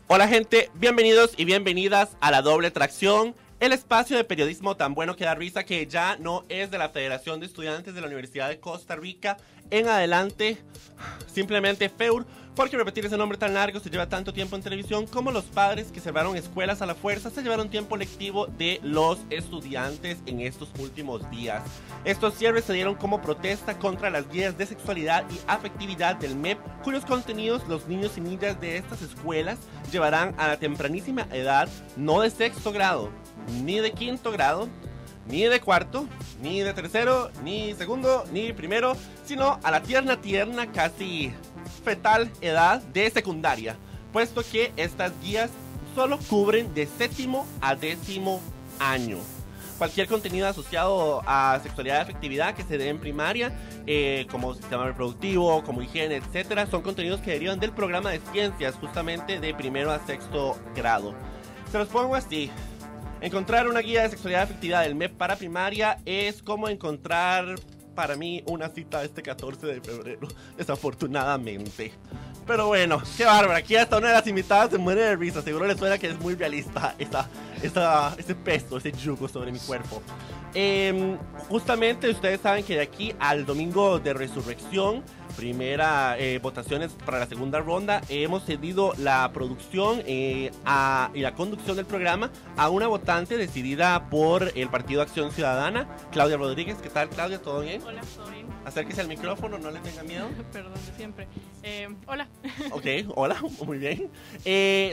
Hola gente, bienvenidos y bienvenidas a La Doble Tracción, el espacio de periodismo tan bueno que da risa que ya no es de la Federación de Estudiantes de la Universidad de Costa Rica en adelante, simplemente FEUR, porque repetir ese nombre tan largo se lleva tanto tiempo en televisión como los padres que cerraron escuelas a la fuerza se llevaron tiempo lectivo de los estudiantes en estos últimos días. Estos cierres se dieron como protesta contra las guías de sexualidad y afectividad del MEP, cuyos contenidos los niños y niñas de estas escuelas llevarán a la tempranísima edad, no de sexto grado, ni de quinto grado, ni de cuarto, ni de tercero, ni segundo, ni primero, sino a la tierna, casi fetal edad de secundaria, puesto que estas guías solo cubren de séptimo a décimo año. Cualquier contenido asociado a sexualidad y afectividad que se dé en primaria, como sistema reproductivo, como higiene, etcétera, son contenidos que derivan del programa de ciencias, justamente de primero a sexto grado. Se los pongo así. Encontrar una guía de sexualidad y afectividad del MEP para primaria es como encontrar para mí una cita este 14 de febrero, desafortunadamente. Pero bueno, qué bárbaro. Aquí hasta una de las invitadas se muere de risa. Seguro les suena que es muy realista ese peso, ese yugo sobre mi cuerpo. Justamente ustedes saben que de aquí al domingo de resurrección, primera votaciones para la segunda ronda, hemos cedido la producción y la conducción del programa a una votante decidida por el Partido Acción Ciudadana, Claudia Rodríguez. ¿Qué tal, Claudia? ¿Todo bien? Hola, ¿todo bien? Acérquese al micrófono, no le tenga miedo. Perdón, de siempre. Hola. Ok, hola, muy bien.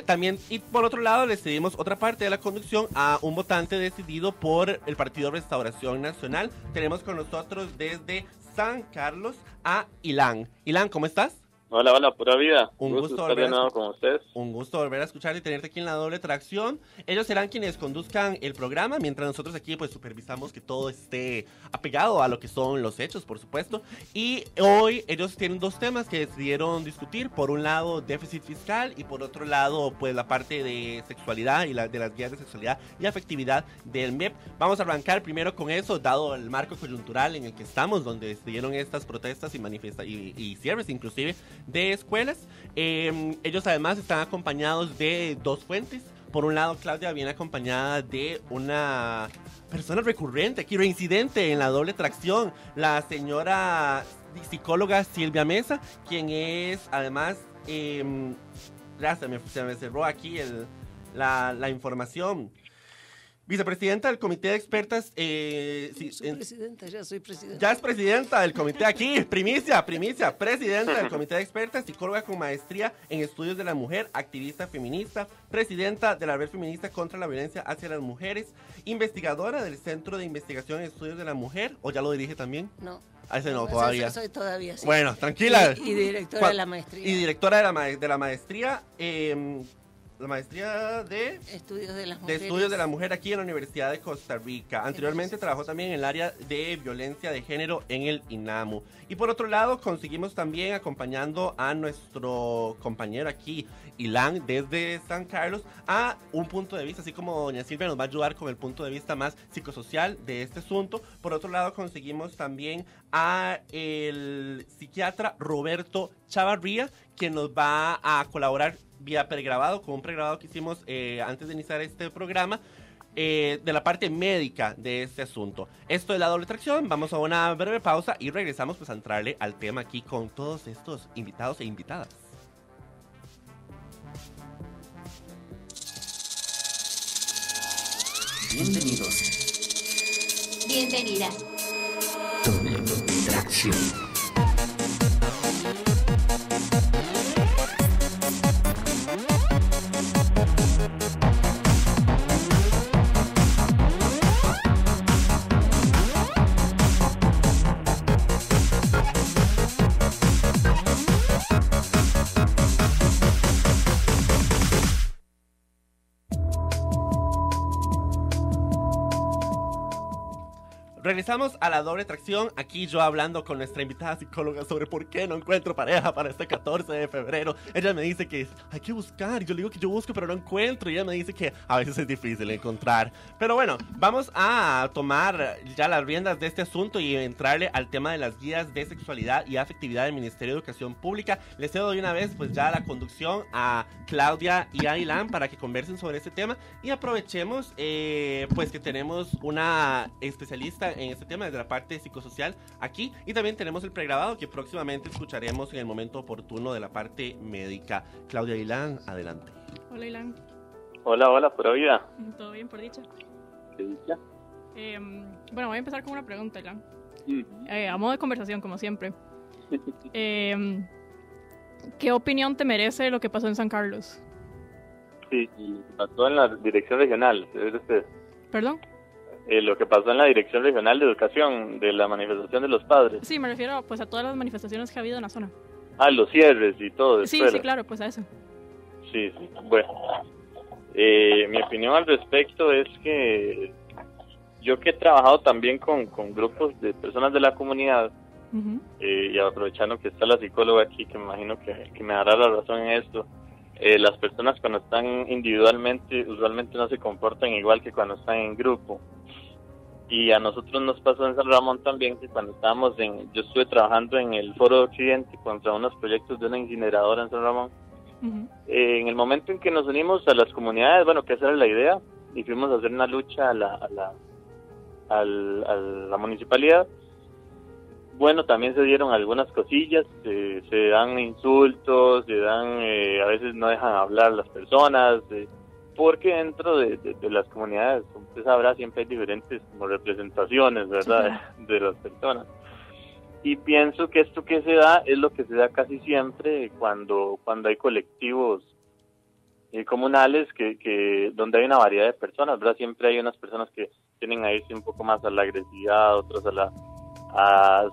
También, y por otro lado, le cedimos otra parte de la conducción a un votante decidido por el Partido Restauración Nacional. Tenemos con nosotros desde San Carlos a Ilan. Ilan, ¿cómo estás? Hola, hola, pura vida. Un gusto estar de nuevo con ustedes. Un gusto volver a escuchar y tenerte aquí en La Doble Tracción. Ellos serán quienes conduzcan el programa, mientras nosotros aquí pues supervisamos que todo esté apegado a lo que son los hechos, por supuesto. Y hoy ellos tienen dos temas que decidieron discutir. Por un lado, déficit fiscal, y por otro lado, pues la parte de sexualidad y de las guías de sexualidad y afectividad del MEP. Vamos a arrancar primero con eso, dado el marco coyuntural en el que estamos, donde se dieron estas protestas y cierres inclusive de escuelas. Ellos además están acompañados de dos fuentes. Por un lado, Claudia viene acompañada de una persona recurrente aquí, reincidente en La Doble Tracción, la señora psicóloga Silvia Mesa, quien es además, se me cerró aquí la información, vicepresidenta del Comité de Expertas. Presidenta, ya soy presidenta. Ya es presidenta del comité aquí, primicia, presidenta del Comité de Expertas, psicóloga con maestría en estudios de la mujer, activista feminista, presidenta de la Red Feminista contra la Violencia hacia las Mujeres, investigadora del Centro de Investigación en Estudios de la Mujer, ¿o ya lo dirige también? No. A ese no, todavía. Soy todavía, sí. Bueno, tranquila. Y directora de la maestría. Y directora de la maestría, la maestría de Estudios de las de mujeres. Estudios de la Mujer aquí en la Universidad de Costa Rica. Anteriormente trabajó también en el área de violencia de género en el INAMU. Y por otro lado, conseguimos también acompañando a nuestro compañero aquí, Ilan, desde San Carlos, a un punto de vista, así como doña Silvia nos va a ayudar con el punto de vista más psicosocial de este asunto. Por otro lado, conseguimos también a el psiquiatra Roberto Chavarría, quien nos va a colaborar vía pregrabado, con un pregrabado que hicimos antes de iniciar este programa, de la parte médica de este asunto. Esto es La Doble Tracción. Vamos a una breve pausa y regresamos pues a entrarle al tema aquí con todos estos invitados e invitadas. Bienvenidos. Bienvenida. Doble Tracción. Regresamos a la doble tracción. Aquí yo hablando con nuestra invitada psicóloga sobre por qué no encuentro pareja para este 14 de febrero. Ella me dice que hay que buscar. Yo le digo que yo busco pero no encuentro. Y ella me dice que a veces es difícil encontrar. Pero bueno, vamos a tomar ya las riendas de este asunto y entrarle al tema de las guías de sexualidad y afectividad del Ministerio de Educación Pública. Les cedo de una vez pues ya la conducción a Claudia y a Ilan para que conversen sobre este tema. Y aprovechemos pues que tenemos una especialista en este tema desde la parte psicosocial aquí, y también tenemos el pregrabado que próximamente escucharemos en el momento oportuno de la parte médica. Claudia y Ilan, adelante. Hola, Ilan. Hola, pura vida. ¿Todo bien, por dicha? ¿Qué dicha? Bueno, voy a empezar con una pregunta, Ilan. A modo de conversación, como siempre. ¿Qué opinión te merece lo que pasó en San Carlos? Sí, pasó en la dirección regional. ¿Es usted? ¿Perdón? Lo que pasó en la Dirección Regional de Educación de la manifestación de los padres. Sí, me refiero pues a todas las manifestaciones que ha habido en la zona. Los cierres y todo. Sí, claro, pues a eso. Sí, bueno. Mi opinión al respecto es que yo que he trabajado también con grupos de personas de la comunidad, y aprovechando que está la psicóloga aquí, que me imagino que me dará la razón en esto, las personas cuando están individualmente usualmente no se comportan igual que cuando están en grupo. Y a nosotros nos pasó en San Ramón también, que cuando estábamos yo estuve trabajando en el Foro de Occidente contra unos proyectos de una incineradora en San Ramón. En el momento en que nos unimos a las comunidades, bueno, que esa era la idea, y fuimos a hacer una lucha a la municipalidad, bueno, también se dieron algunas cosillas, se dan insultos, a veces no dejan hablar las personas, porque dentro de las comunidades, como usted sabrá, siempre hay diferentes como representaciones, ¿verdad?, de las personas. Y pienso que esto que se da es lo que se da casi siempre cuando hay colectivos comunales donde hay una variedad de personas, ¿verdad? Siempre hay unas personas que tienen a irse un poco más a la agresividad, otros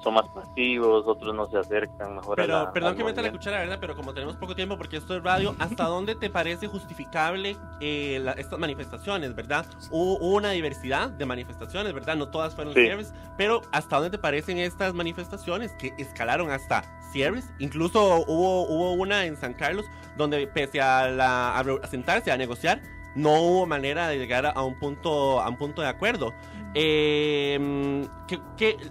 son más pasivos, otros no se acercan mejor Perdón que meta la cuchara, ¿verdad? Pero como tenemos poco tiempo, porque esto es radio, ¿hasta dónde te parece justificable estas manifestaciones, verdad? Hubo una diversidad de manifestaciones, ¿verdad? No todas fueron cierres, pero ¿hasta dónde te parecen estas manifestaciones que escalaron hasta cierres? Incluso hubo una en San Carlos donde pese a sentarse a negociar, no hubo manera de llegar a un punto de acuerdo.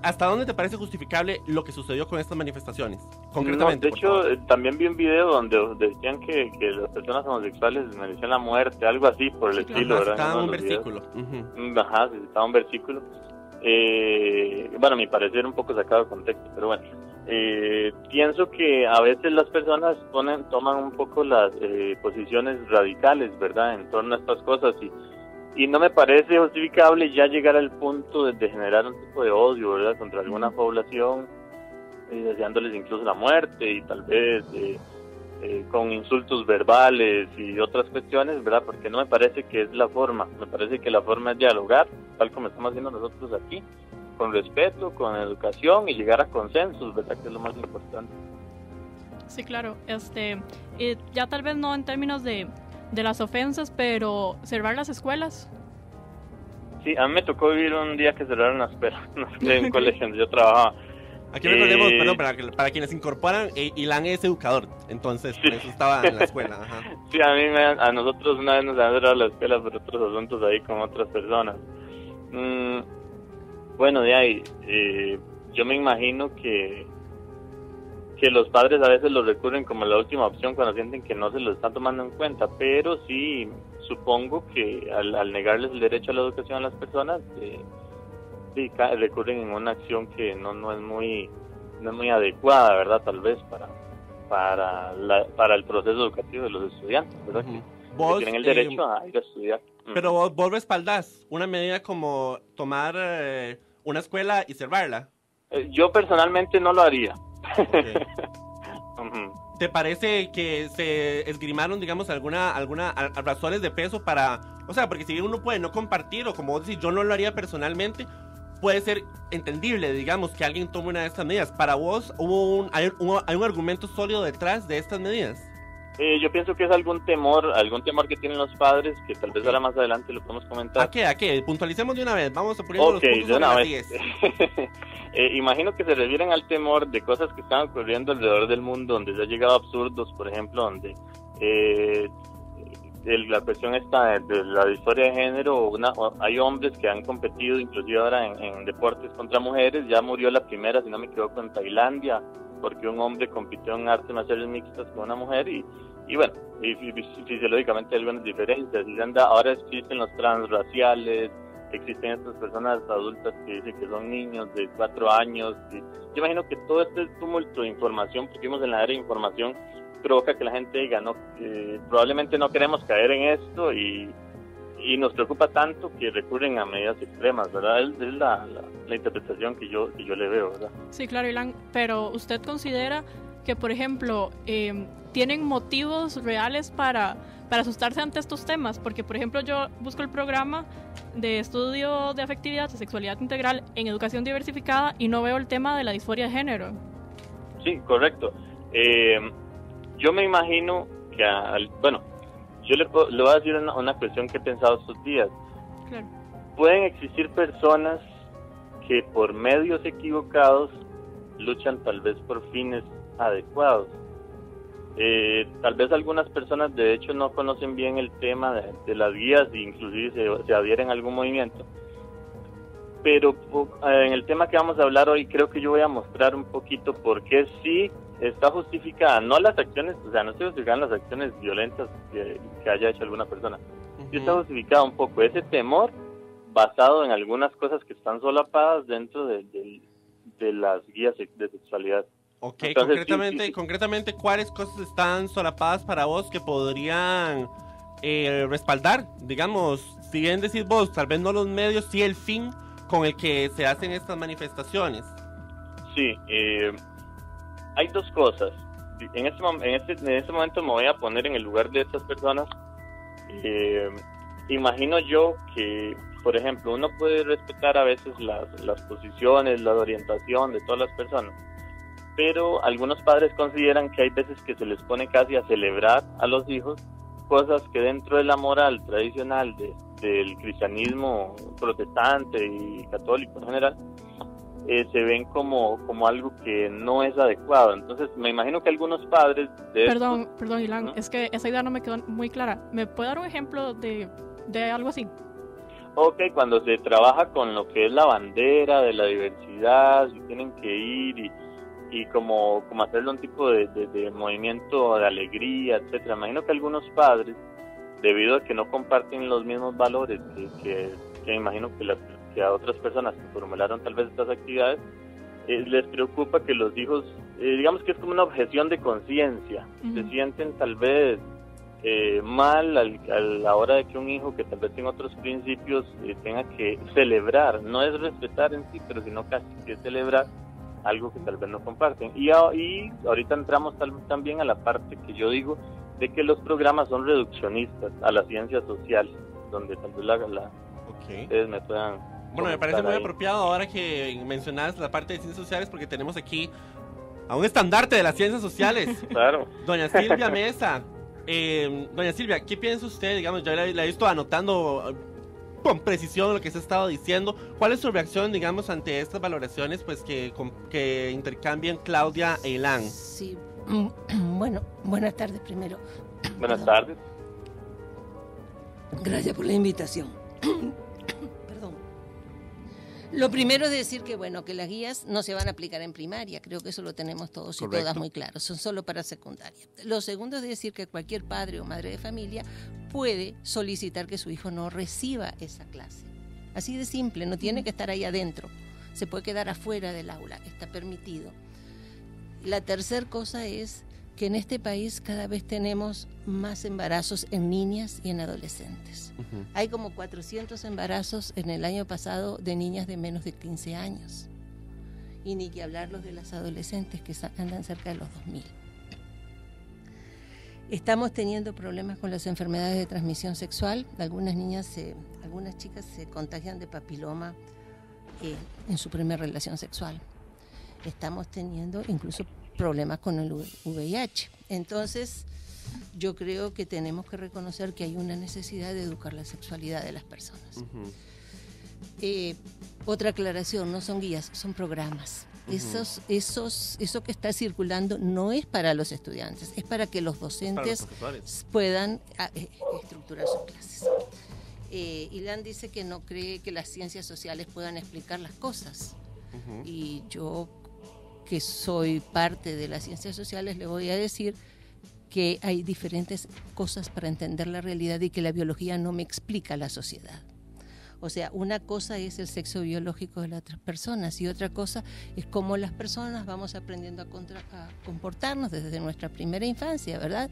¿Hasta dónde te parece justificable lo que sucedió con estas manifestaciones? Concretamente. No, de hecho, también vi un video donde decían que las personas homosexuales merecían la muerte, algo así por el estilo, ¿verdad? Estaba un versículo. Ajá, sí, estaba un versículo. Bueno, a mi parecer un poco sacado de contexto, pero bueno. Pienso que a veces las personas toman un poco las posiciones radicales, ¿verdad?, en torno a estas cosas, y no me parece justificable ya llegar al punto de generar un tipo de odio, ¿verdad?, contra alguna población, deseándoles incluso la muerte y tal vez con insultos verbales y otras cuestiones, ¿verdad?, porque no me parece que es la forma. Me parece que la forma es dialogar, tal como estamos haciendo nosotros aquí, con respeto, con educación y llegar a consensos, ¿verdad?, que es lo más importante. Sí, claro. Ya tal vez no en términos de las ofensas, pero cerrar las escuelas. Sí, a mí me tocó vivir un día que cerraron las escuelas en un colegio donde yo trabajaba. Aquí recordemos, perdón, para quienes incorporan, Ilan es educador, entonces por eso estaba en la escuela. Ajá. Sí, a nosotros una vez nos han cerrado la escuela por otros asuntos ahí con otras personas. Bueno, de ahí, yo me imagino que los padres a veces lo recurren como la última opción cuando sienten que no se lo están tomando en cuenta, pero sí supongo que al negarles el derecho a la educación a las personas, sí recurren en una acción que no es muy adecuada, ¿verdad?, tal vez para el proceso educativo de los estudiantes, ¿verdad? Que tienen el derecho a ir a estudiar. Pero vos respaldás una medida como tomar una escuela y cerrarla. Yo personalmente no lo haría. Okay. ¿Te parece que se esgrimaron, digamos, alguna razones de peso para, o sea, porque si bien uno puede no compartir, o como vos decís, yo no lo haría personalmente, puede ser entendible, digamos, que alguien tome una de estas medidas? Para vos, ¿hay un argumento sólido detrás de estas medidas? Yo pienso que es algún temor que tienen los padres, que tal vez ahora más adelante lo podemos comentar. ¿A qué? Puntualicemos de una vez, vamos a poner los puntos de una sobre vez. las IES. Imagino que se refieren al temor de cosas que están ocurriendo alrededor del mundo, donde ya ha llegado a absurdos, por ejemplo, donde la cuestión esta de la disforia de género, hay hombres que han competido inclusive ahora en deportes contra mujeres. Ya murió la primera, si no me equivoco, en Tailandia, porque un hombre compitió en artes marciales mixtas con una mujer y bueno, y fisiológicamente hay algunas diferencias. Ahora existen los transraciales, existen estas personas adultas que dicen que son niños de 4 años. Yo imagino que todo este tumulto de información, porque vivimos en la era de información, provoca que la gente diga, probablemente no queremos caer en esto y nos preocupa tanto que recurren a medidas extremas, ¿verdad? Es la interpretación que yo le veo, ¿verdad? Sí, claro, Ilan, pero ¿usted considera que, por ejemplo, tienen motivos reales para asustarse ante estos temas? Porque, por ejemplo, yo busco el programa de estudio de afectividad y sexualidad integral en educación diversificada y no veo el tema de la disforia de género. Sí, correcto. Yo me imagino que, yo le voy a decir una cuestión que he pensado estos días. Claro. Pueden existir personas que por medios equivocados luchan tal vez por fines adecuados. Tal vez algunas personas de hecho no conocen bien el tema de las guías e inclusive se adhieren a algún movimiento. Pero en el tema que vamos a hablar hoy creo que yo voy a mostrar un poquito por qué sí está justificada, no las acciones, o sea, no estoy justificando las acciones violentas que haya hecho alguna persona. Sí está justificado un poco ese temor basado en algunas cosas que están solapadas dentro de las guías de sexualidad. Ok, entonces, concretamente, ¿cuáles cosas están solapadas para vos que podrían respaldar? Digamos, si bien decís vos, tal vez no los medios, sí el fin con el que se hacen estas manifestaciones. Sí, hay dos cosas. En este momento me voy a poner en el lugar de estas personas. Imagino yo que, por ejemplo, uno puede respetar a veces las posiciones, la orientación de todas las personas, pero algunos padres consideran que hay veces que se les pone casi a celebrar a los hijos cosas que dentro de la moral tradicional del cristianismo protestante y católico en general se ven como algo que no es adecuado. Entonces me imagino que algunos padres Perdón, Ilan, ¿no? Es que esa idea no me quedó muy clara. ¿Me puede dar un ejemplo de algo así? Ok, cuando se trabaja con lo que es la bandera de la diversidad, si tienen que ir y como hacerle un tipo de movimiento de alegría, etcétera. Imagino que algunos padres, debido a que no comparten los mismos valores que imagino que a otras personas que formularon tal vez estas actividades, les preocupa que los hijos, digamos que es como una objeción de conciencia, se sienten tal vez mal a la hora de que un hijo que tal vez tiene otros principios tenga que celebrar, no es respetar en sí, pero sino casi que celebrar algo que tal vez no comparten. Y ahorita entramos también a la parte que yo digo de que los programas son reduccionistas a las ciencias sociales, donde tal vez ustedes me puedan... Bueno, me parece muy apropiado ahora que mencionas la parte de ciencias sociales, porque tenemos aquí a un estandarte de las ciencias sociales. Claro. Doña Silvia Mesa. Doña Silvia, ¿qué piensa usted? Digamos, yo la he visto anotando con precisión lo que se ha estado diciendo. ¿Cuál es su reacción, digamos, ante estas valoraciones pues que intercambian Claudia e Ilan? Sí, bueno, buenas tardes primero. Buenas tardes. Gracias por la invitación. Perdón. Lo primero es decir que que las guías no se van a aplicar en primaria, creo que eso lo tenemos todos y todas muy claro, son solo para secundaria. Lo segundo es decir que cualquier padre o madre de familia puede solicitar que su hijo no reciba esa clase. Así de simple, no tiene que estar ahí adentro, se puede quedar afuera del aula, está permitido. La tercera cosa es que en este país cada vez tenemos más embarazos en niñas y en adolescentes. Hay como 400 embarazos en el año pasado de niñas de menos de 15 años. Y ni que hablar los de las adolescentes que andan cerca de los 2000. Estamos teniendo problemas con las enfermedades de transmisión sexual. Algunas chicas se contagian de papiloma en su primera relación sexual. Estamos teniendo incluso problemas con el VIH. Entonces, Yo creo que tenemos que reconocer que hay una necesidad de educar la sexualidad de las personas. Otra aclaración, no son guías, son programas. Eso que está circulando no es para los estudiantes, es para que los docentes puedan estructurar sus clases. Ilan dice que no cree que las ciencias sociales puedan explicar las cosas. Y yo, que soy parte de las ciencias sociales, le voy a decir que hay diferentes cosas para entender la realidad y que la biología no me explica la sociedad. O sea, una cosa es el sexo biológico de las otras personas y otra cosa es cómo las personas vamos aprendiendo a comportarnos desde nuestra primera infancia, ¿verdad?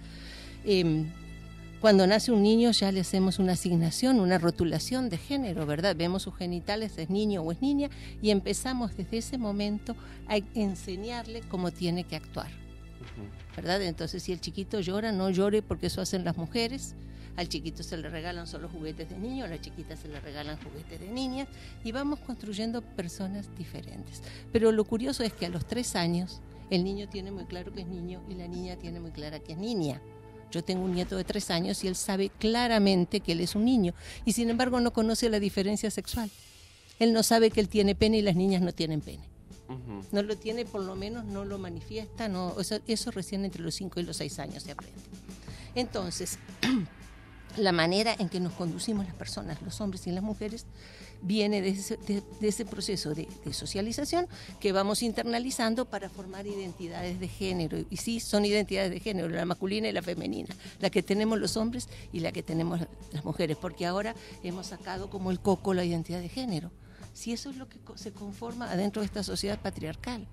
Cuando nace un niño ya le hacemos una asignación, una rotulación de género, ¿verdad? Vemos sus genitales, es niño o es niña, y empezamos desde ese momento a enseñarle cómo tiene que actuar, ¿verdad? Entonces, si el chiquito llora, no llore porque eso hacen las mujeres. Al chiquito se le regalan solo juguetes de niño, a la chiquita se le regalan juguetes de niñas, y vamos construyendo personas diferentes. Pero lo curioso es que a los 3 años el niño tiene muy claro que es niño y la niña tiene muy clara que es niña. Yo tengo un nieto de 3 años y él sabe claramente que él es un niño, y sin embargo no conoce la diferencia sexual. Él no sabe que él tiene pene y las niñas no tienen pene. No lo tiene, por lo menos no lo manifiesta, no, eso recién entre los 5 y los 6 años se aprende. Entonces, la manera en que nos conducimos las personas, los hombres y las mujeres, viene de ese proceso de socialización que vamos internalizando para formar identidades de género. Y sí, son identidades de género, la masculina y la femenina, la que tenemos los hombres y la que tenemos las mujeres, porque ahora hemos sacado como el coco la identidad de género. Si eso es lo que se conforma adentro de esta sociedad patriarcal,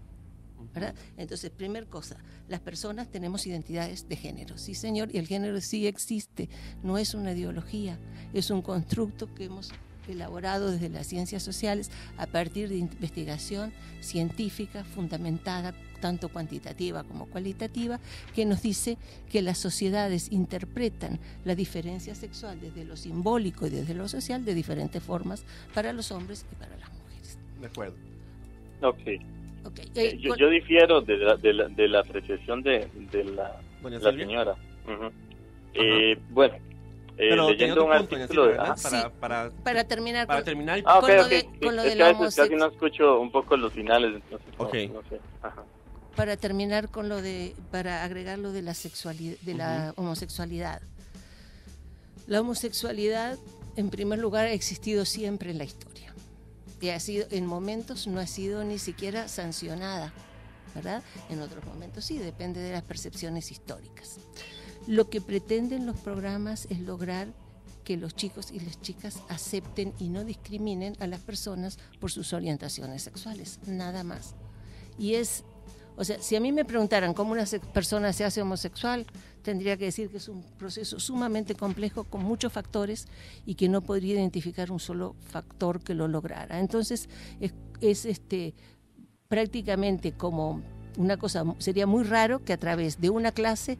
¿verdad? Entonces, primer cosa, las personas tenemos identidades de género, sí señor, y el género sí existe, no es una ideología, es un constructo que hemos elaborado desde las ciencias sociales a partir de investigación científica fundamentada, tanto cuantitativa como cualitativa, que nos dice que las sociedades interpretan la diferencia sexual desde lo simbólico y desde lo social de diferentes formas para los hombres y para las mujeres. De acuerdo. Okay. Yo difiero de la apreciación de la señora. Bueno, leyendo un artículo para terminar con lo de la homosexualidad. Casi no escucho un poco los finales, entonces no sé. Para terminar con para agregar lo de la sexualidad, de la homosexualidad. La homosexualidad, en primer lugar, ha existido siempre en la historia. Y ha sido, en momentos no ha sido ni siquiera sancionada, ¿verdad? En otros momentos sí, depende de las percepciones históricas. Lo que pretenden los programas es lograr que los chicos y las chicas acepten y no discriminen a las personas por sus orientaciones sexuales, nada más. Y o sea, si a mí me preguntaran cómo una persona se hace homosexual, tendría que decir que es un proceso sumamente complejo con muchos factores y que no podría identificar un solo factor que lo lograra. Entonces, es prácticamente como una cosa, sería muy raro que a través de una clase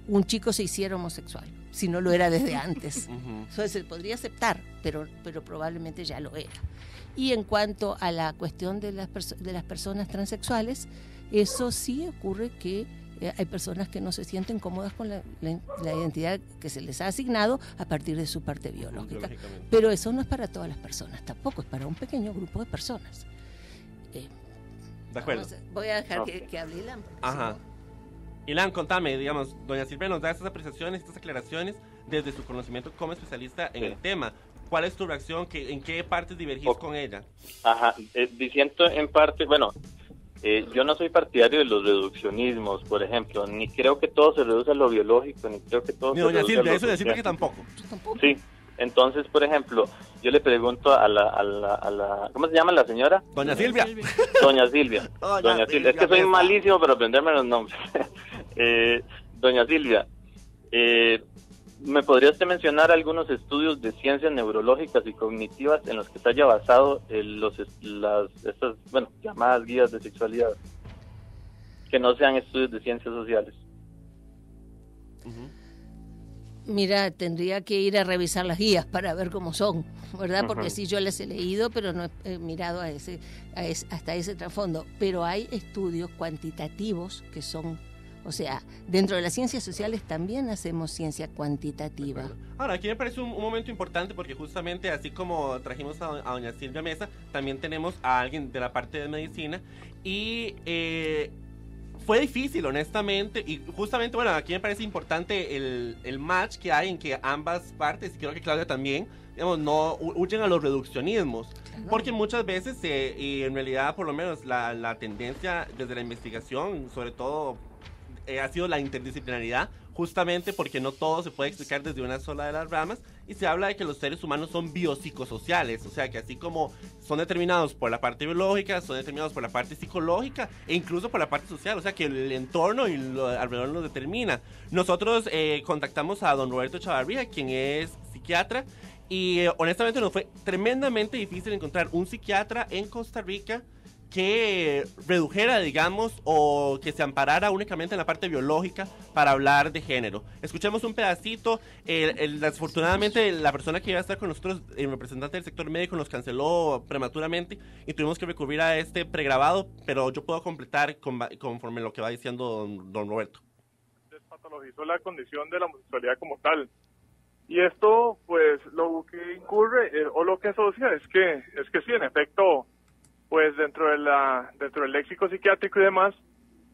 un chico se hiciera homosexual, si no lo era desde antes. Eso se podría aceptar, pero probablemente ya lo era. Y en cuanto a la cuestión de las personas transexuales, eso sí ocurre que hay personas que no se sienten cómodas con la identidad que se les ha asignado a partir de su parte biológica. Pero eso no es para todas las personas, tampoco es para un pequeño grupo de personas. De acuerdo. Voy a dejar que hable Ilan. Ajá. Ilan, contame, digamos, doña Silvia nos da estas apreciaciones, estas aclaraciones desde su conocimiento como especialista en el tema. ¿Cuál es tu reacción? ¿En qué partes divergís con ella? Diciendo en parte, bueno, yo no soy partidario de los reduccionismos, por ejemplo, ni creo que todo se reduce a lo biológico, ni creo que todo se reduce a lo Silvia, eso de decirme que tampoco. Sí, entonces, por ejemplo, yo le pregunto a la ¿cómo se llama la señora? Doña Silvia. Doña Silvia. Doña Silvia. Es que soy malísimo para aprenderme los nombres. Doña Silvia, ¿me podría usted mencionar algunos estudios de ciencias neurológicas y cognitivas en los que se haya basado estas llamadas guías de sexualidad, que no sean estudios de ciencias sociales? Mira, tendría que ir a revisar las guías para ver cómo son, ¿verdad? Porque sí, yo las he leído, pero no he mirado hasta ese trasfondo. Pero hay estudios cuantitativos que son O sea, dentro de las ciencias sociales también hacemos ciencia cuantitativa. Ahora, aquí me parece un momento importante porque justamente así como trajimos a doña Silvia Mesa, también tenemos a alguien de la parte de medicina y fue difícil, honestamente, y justamente, bueno, aquí me parece importante el match que hay en que ambas partes, y creo que Claudia también, digamos, no huyen a los reduccionismos, porque muchas veces, y en realidad por lo menos la tendencia desde la investigación, sobre todo, ha sido la interdisciplinaridad, justamente porque no todo se puede explicar desde una sola de las ramas, y se habla de que los seres humanos son biopsicosociales, o sea que así como son determinados por la parte biológica, son determinados por la parte psicológica e incluso por la parte social, o sea que el entorno y lo alrededor nos determina. Nosotros contactamos a don Roberto Chavarría, quien es psiquiatra, y honestamente nos fue tremendamente difícil encontrar un psiquiatra en Costa Rica que redujera, digamos, o que se amparara únicamente en la parte biológica para hablar de género. Escuchemos un pedacito. Desafortunadamente, la persona que iba a estar con nosotros, el representante del sector médico, nos canceló prematuramente y tuvimos que recurrir a este pregrabado, pero yo puedo completar conforme lo que va diciendo don Roberto. Despatologizó la condición de la homosexualidad como tal. Y esto, pues, lo que incurre, o lo que asocia, es que sí, en efecto, pues dentro del léxico psiquiátrico y demás,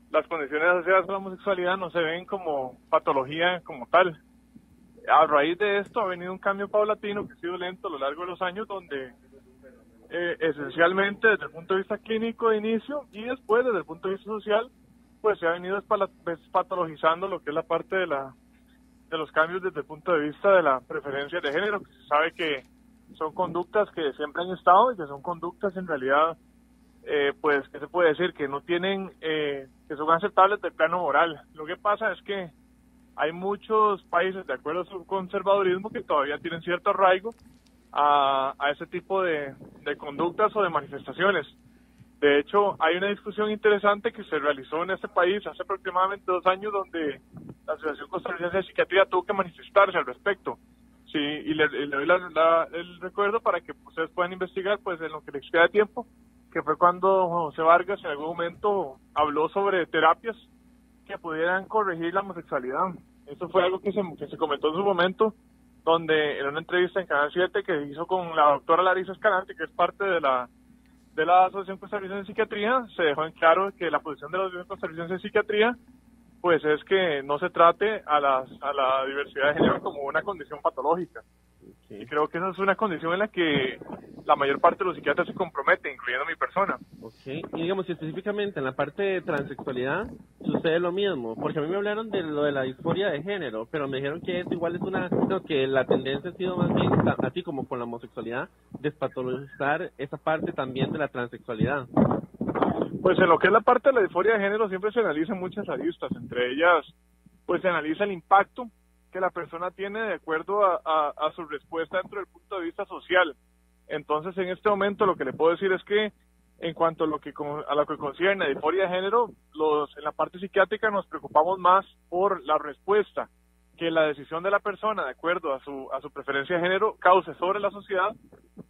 las condiciones asociadas a la homosexualidad no se ven como patología como tal. A raíz de esto ha venido un cambio paulatino que ha sido lento a lo largo de los años, donde esencialmente desde el punto de vista clínico de inicio y después desde el punto de vista social, pues se ha venido patologizando lo que es la parte de los cambios desde el punto de vista de la preferencia de género, que se sabe que son conductas que siempre han estado y que son conductas en realidad, pues, ¿qué se puede decir? Que no tienen, que son aceptables del plano moral. Lo que pasa es que hay muchos países, de acuerdo a su conservadurismo, que todavía tienen cierto arraigo a ese tipo de conductas o de manifestaciones. De hecho, hay una discusión interesante que se realizó en este país hace aproximadamente 2 años, donde la Asociación Costarricense de Psiquiatría tuvo que manifestarse al respecto. Sí, y le doy el recuerdo para que ustedes puedan investigar, pues, en lo que les queda de tiempo, que fue cuando José Vargas en algún momento habló sobre terapias que pudieran corregir la homosexualidad. Eso fue algo que se comentó en su momento, donde en una entrevista en Canal 7 que hizo con la doctora Larissa Escalante, que es parte de la Asociación Costarricense de Psiquiatría, se dejó en claro que la posición de la Asociación Costarricense de Psiquiatría, pues, es que no se trate a la diversidad de género como una condición patológica. Okay. Y creo que esa es una condición en la que la mayor parte de los psiquiatras se comprometen, incluyendo mi persona. Okay. Y digamos, específicamente en la parte de transexualidad sucede lo mismo, porque a mí me hablaron de lo de la disforia de género, pero me dijeron que eso igual es que la tendencia ha sido más bien, así como con la homosexualidad, despatologizar esa parte también de la transexualidad. Pues en lo que es la parte de la disforia de género siempre se analizan muchas aristas, entre ellas, pues se analiza el impacto que la persona tiene de acuerdo a su respuesta dentro del punto de vista social. Entonces, en este momento lo que le puedo decir es que en cuanto a lo que concierne a disforia de género, en la parte psiquiátrica nos preocupamos más por la respuesta que la decisión de la persona, de acuerdo a su preferencia de género, cause sobre la sociedad,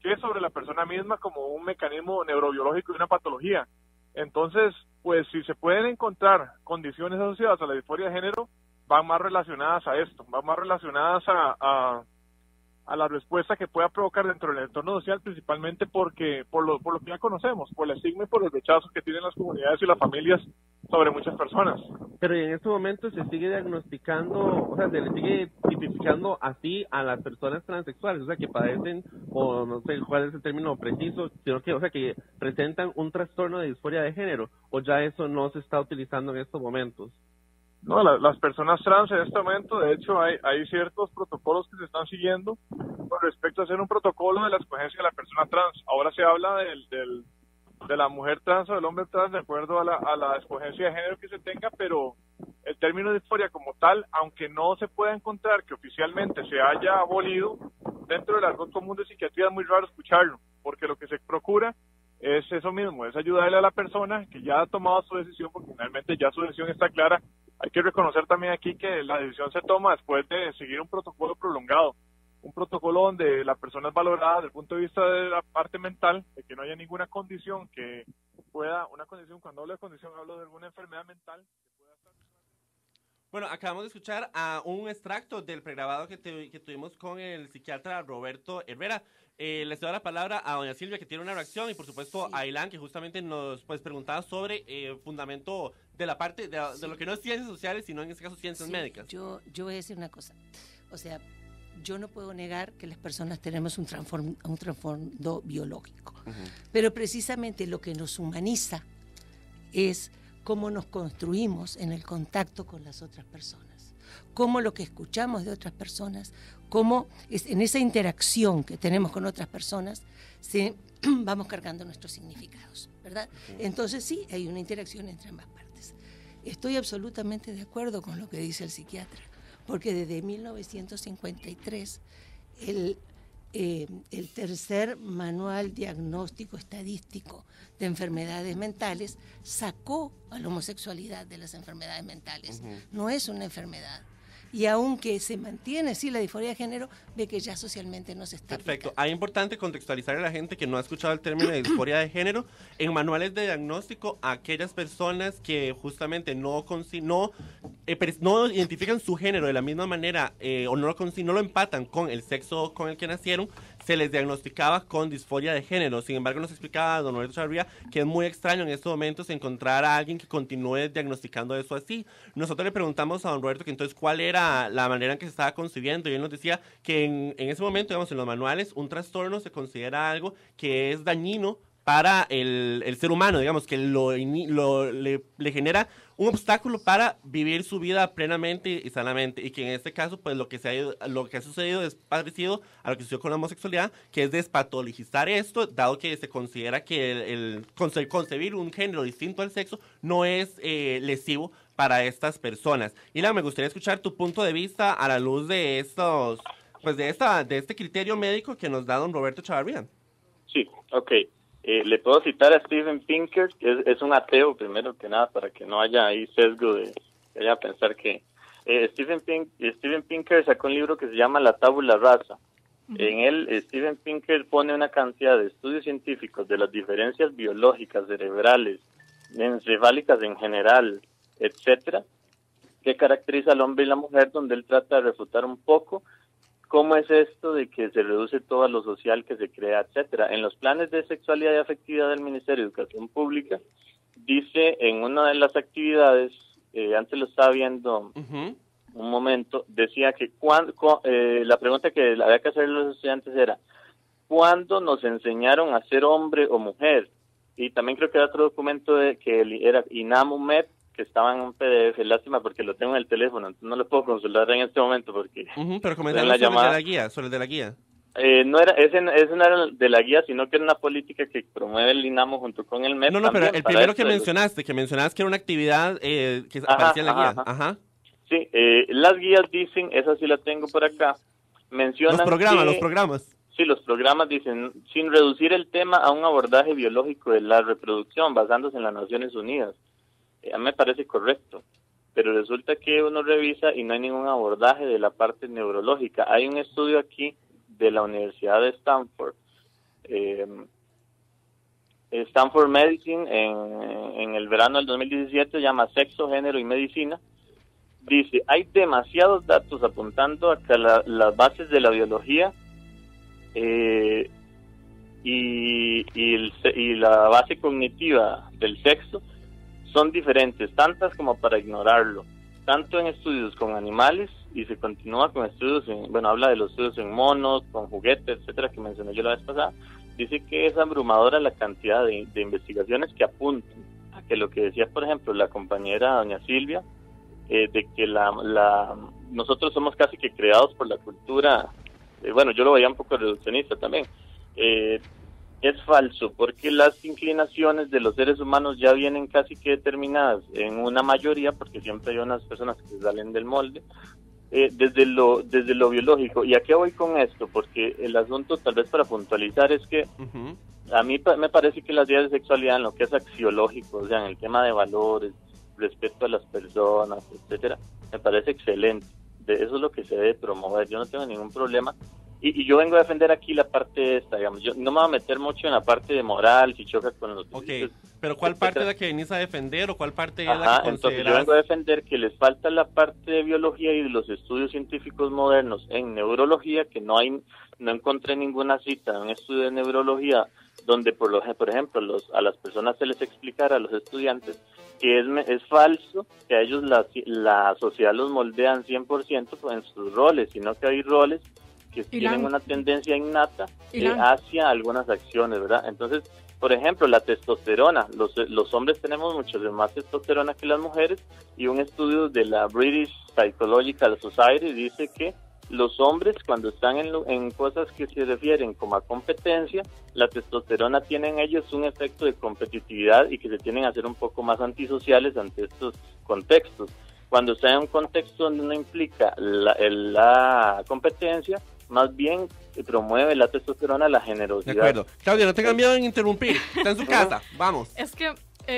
que sobre la persona misma como un mecanismo neurobiológico y una patología. Entonces, pues si se pueden encontrar condiciones asociadas a la disforia de género, van más relacionadas a esto, van más relacionadas a la respuesta que pueda provocar dentro del entorno social, principalmente por lo que ya conocemos, por el estigma y por el rechazo que tienen las comunidades y las familias sobre muchas personas. Pero en este momento se sigue diagnosticando, o sea, se le sigue tipificando así a las personas transexuales, o sea, que padecen, o no sé cuál es el término preciso, sino que, o sea, que presentan un trastorno de disforia de género, o ya eso no se está utilizando en estos momentos. No, las personas trans en este momento, de hecho, hay ciertos protocolos que se están siguiendo con respecto a hacer un protocolo de la escogencia de la persona trans. Ahora se habla de la mujer trans o del hombre trans de acuerdo a la escogencia de género que se tenga, pero el término de disforia como tal, aunque no se pueda encontrar que oficialmente se haya abolido, dentro del argot común de psiquiatría es muy raro escucharlo, porque lo que se procura es eso mismo, es ayudarle a la persona que ya ha tomado su decisión, porque finalmente ya su decisión está clara. Hay que reconocer también aquí que la decisión se toma después de seguir un protocolo prolongado, un protocolo donde la persona es valorada desde el punto de vista de la parte mental, de que no haya ninguna condición que pueda, una condición, cuando hablo de condición hablo de alguna enfermedad mental que pueda estar... Bueno, acabamos de escuchar a un extracto del pregrabado que tuvimos con el psiquiatra Roberto Herrera. Les doy la palabra a doña Silvia, que tiene una reacción, y por supuesto a Ilan, que justamente nos preguntaba sobre fundamento de la parte de lo que no es ciencias sociales, sino en este caso ciencias médicas. Yo voy a decir una cosa. O sea, yo no puedo negar que las personas tenemos un trasfondo biológico. Pero precisamente lo que nos humaniza es cómo nos construimos en el contacto con las otras personas, cómo lo que escuchamos de otras personas, cómo en esa interacción que tenemos con otras personas vamos cargando nuestros significados, ¿verdad? Entonces sí, hay una interacción entre ambas partes. Estoy absolutamente de acuerdo con lo que dice el psiquiatra, porque desde 1953 el tercer manual diagnóstico estadístico de enfermedades mentales sacó a la homosexualidad de las enfermedades mentales. No es una enfermedad. Y aunque se mantiene sí la disforia de género, ve que ya socialmente no se está Perfecto. aplicando. Es importante contextualizar a la gente que no ha escuchado el término de disforia de género. En manuales de diagnóstico, aquellas personas que justamente no identifican su género de la misma manera o no lo empatan con el sexo con el que nacieron, se les diagnosticaba con disforia de género. Sin embargo, nos explicaba don Roberto Chavarría que es muy extraño en estos momentos encontrar a alguien que continúe diagnosticando eso así. Nosotros le preguntamos a don Roberto que entonces cuál era la manera en que se estaba concibiendo, y él nos decía que en ese momento, digamos, en los manuales, un trastorno se considera algo que es dañino para el ser humano, digamos, que le genera un obstáculo para vivir su vida plenamente y sanamente, y que en este caso, pues lo que ha sucedido es parecido a lo que sucedió con la homosexualidad, que es despatologizar esto, dado que se considera que el concebir un género distinto al sexo no es lesivo para estas personas. Ilan, me gustaría escuchar tu punto de vista a la luz de estos, pues de este criterio médico que nos da don Roberto Chavarría. Sí, ok. Le puedo citar a Steven Pinker, que es un ateo, primero que nada, para que no haya ahí sesgo de vaya a pensar que... Steven Pinker sacó un libro que se llama La Tabula Rasa. En él, Steven Pinker pone una cantidad de estudios científicos de las diferencias biológicas, cerebrales, encefálicas en general, etcétera, que caracteriza al hombre y la mujer, donde él trata de refutar un poco cómo es esto de que se reduce todo a lo social que se crea, etcétera. En los planes de sexualidad y afectividad del Ministerio de Educación Pública, dice en una de las actividades, antes lo estaba viendo un momento, decía que la pregunta que había que hacer a los estudiantes era, ¿cuándo nos enseñaron a ser hombre o mujer? Y también creo que era otro documento que era INAMUMED, que estaba en un PDF, lástima porque lo tengo en el teléfono, entonces no lo puedo consultar en este momento porque... Pero comentaron sobre el de la guía. Ese no era el de la guía, sino que era una política que promueve el INAMO junto con el MED. No, pero el primero que mencionaste que era una actividad que aparecía en la guía. Ajá. Sí, las guías dicen, esa sí la tengo por acá, mencionan los programas. Sí, los programas dicen, sin reducir el tema a un abordaje biológico de la reproducción, basándose en las Naciones Unidas. A mí me parece correcto, pero resulta que uno revisa y no hay ningún abordaje de la parte neurológica. Hay un estudio aquí de la Universidad de Stanford, Stanford Medicine, en el verano del 2017, se llama Sexo, Género y Medicina. Dice, hay demasiados datos apuntando a que las bases de la biología y la base cognitiva del sexo son diferentes, tantas como para ignorarlo, tanto en estudios con animales, y se continúa con estudios, habla de los estudios en monos, con juguetes, etcétera, que mencioné yo la vez pasada. Dice que es abrumadora la cantidad de investigaciones que apuntan a que lo que decía, por ejemplo, la compañera doña Silvia, de que nosotros somos casi que creados por la cultura, yo lo veía un poco reduccionista también, es falso, porque las inclinaciones de los seres humanos ya vienen casi que determinadas en una mayoría, porque siempre hay unas personas que salen del molde, desde lo biológico. ¿Y a qué voy con esto? Porque el asunto, tal vez para puntualizar, es que a mí me parece que las ideas de sexualidad, en lo que es axiológico, o sea, en el tema de valores, respeto a las personas, etcétera, me parece excelente. Eso es lo que se debe promover. Yo no tengo ningún problema Y yo vengo a defender aquí la parte esta, digamos. Yo no me voy a meter mucho en la parte de moral, si choca con los... Ok, pero ¿cuál parte es la que venís a defender o cuál parte es la que entonces consideras? yo vengo a defender que les falta la parte de biología y de los estudios científicos modernos en neurología, que no encontré ninguna cita en un estudio de neurología donde, por ejemplo, a las personas se les explicara, a los estudiantes, que es falso que a ellos la sociedad los moldean 100% en sus roles, sino que hay roles que tienen una tendencia innata hacia algunas acciones, ¿verdad? Entonces, por ejemplo, la testosterona, los hombres tenemos mucho más testosterona que las mujeres, y un estudio de la British Psychological Society dice que los hombres, cuando están en cosas que se refieren como a competencia, la testosterona tiene en ellos un efecto de competitividad y que se tienden a ser un poco más antisociales ante estos contextos. Cuando está en un contexto donde no implica la competencia, más bien promueve la testosterona, la generosidad. De acuerdo. Claudia, no tengan miedo en interrumpir. Está en su casa. Vamos. Es que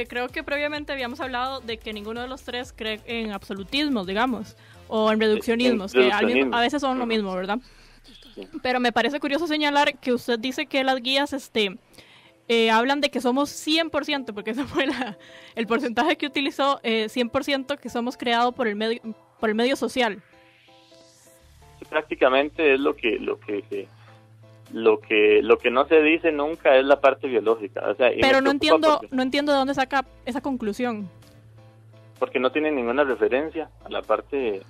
creo que previamente habíamos hablado de que ninguno de los tres cree en absolutismos, digamos, o en reduccionismos, que a veces son lo mismo, ¿verdad? Sí. Pero me parece curioso señalar que usted dice que las guías hablan de que somos 100%, porque ese fue el porcentaje que utilizó, 100% que somos creados por el medio social. Prácticamente es lo que no se dice nunca es la parte biológica. O sea, pero no entiendo de dónde saca esa conclusión. Porque no tiene ninguna referencia a la parte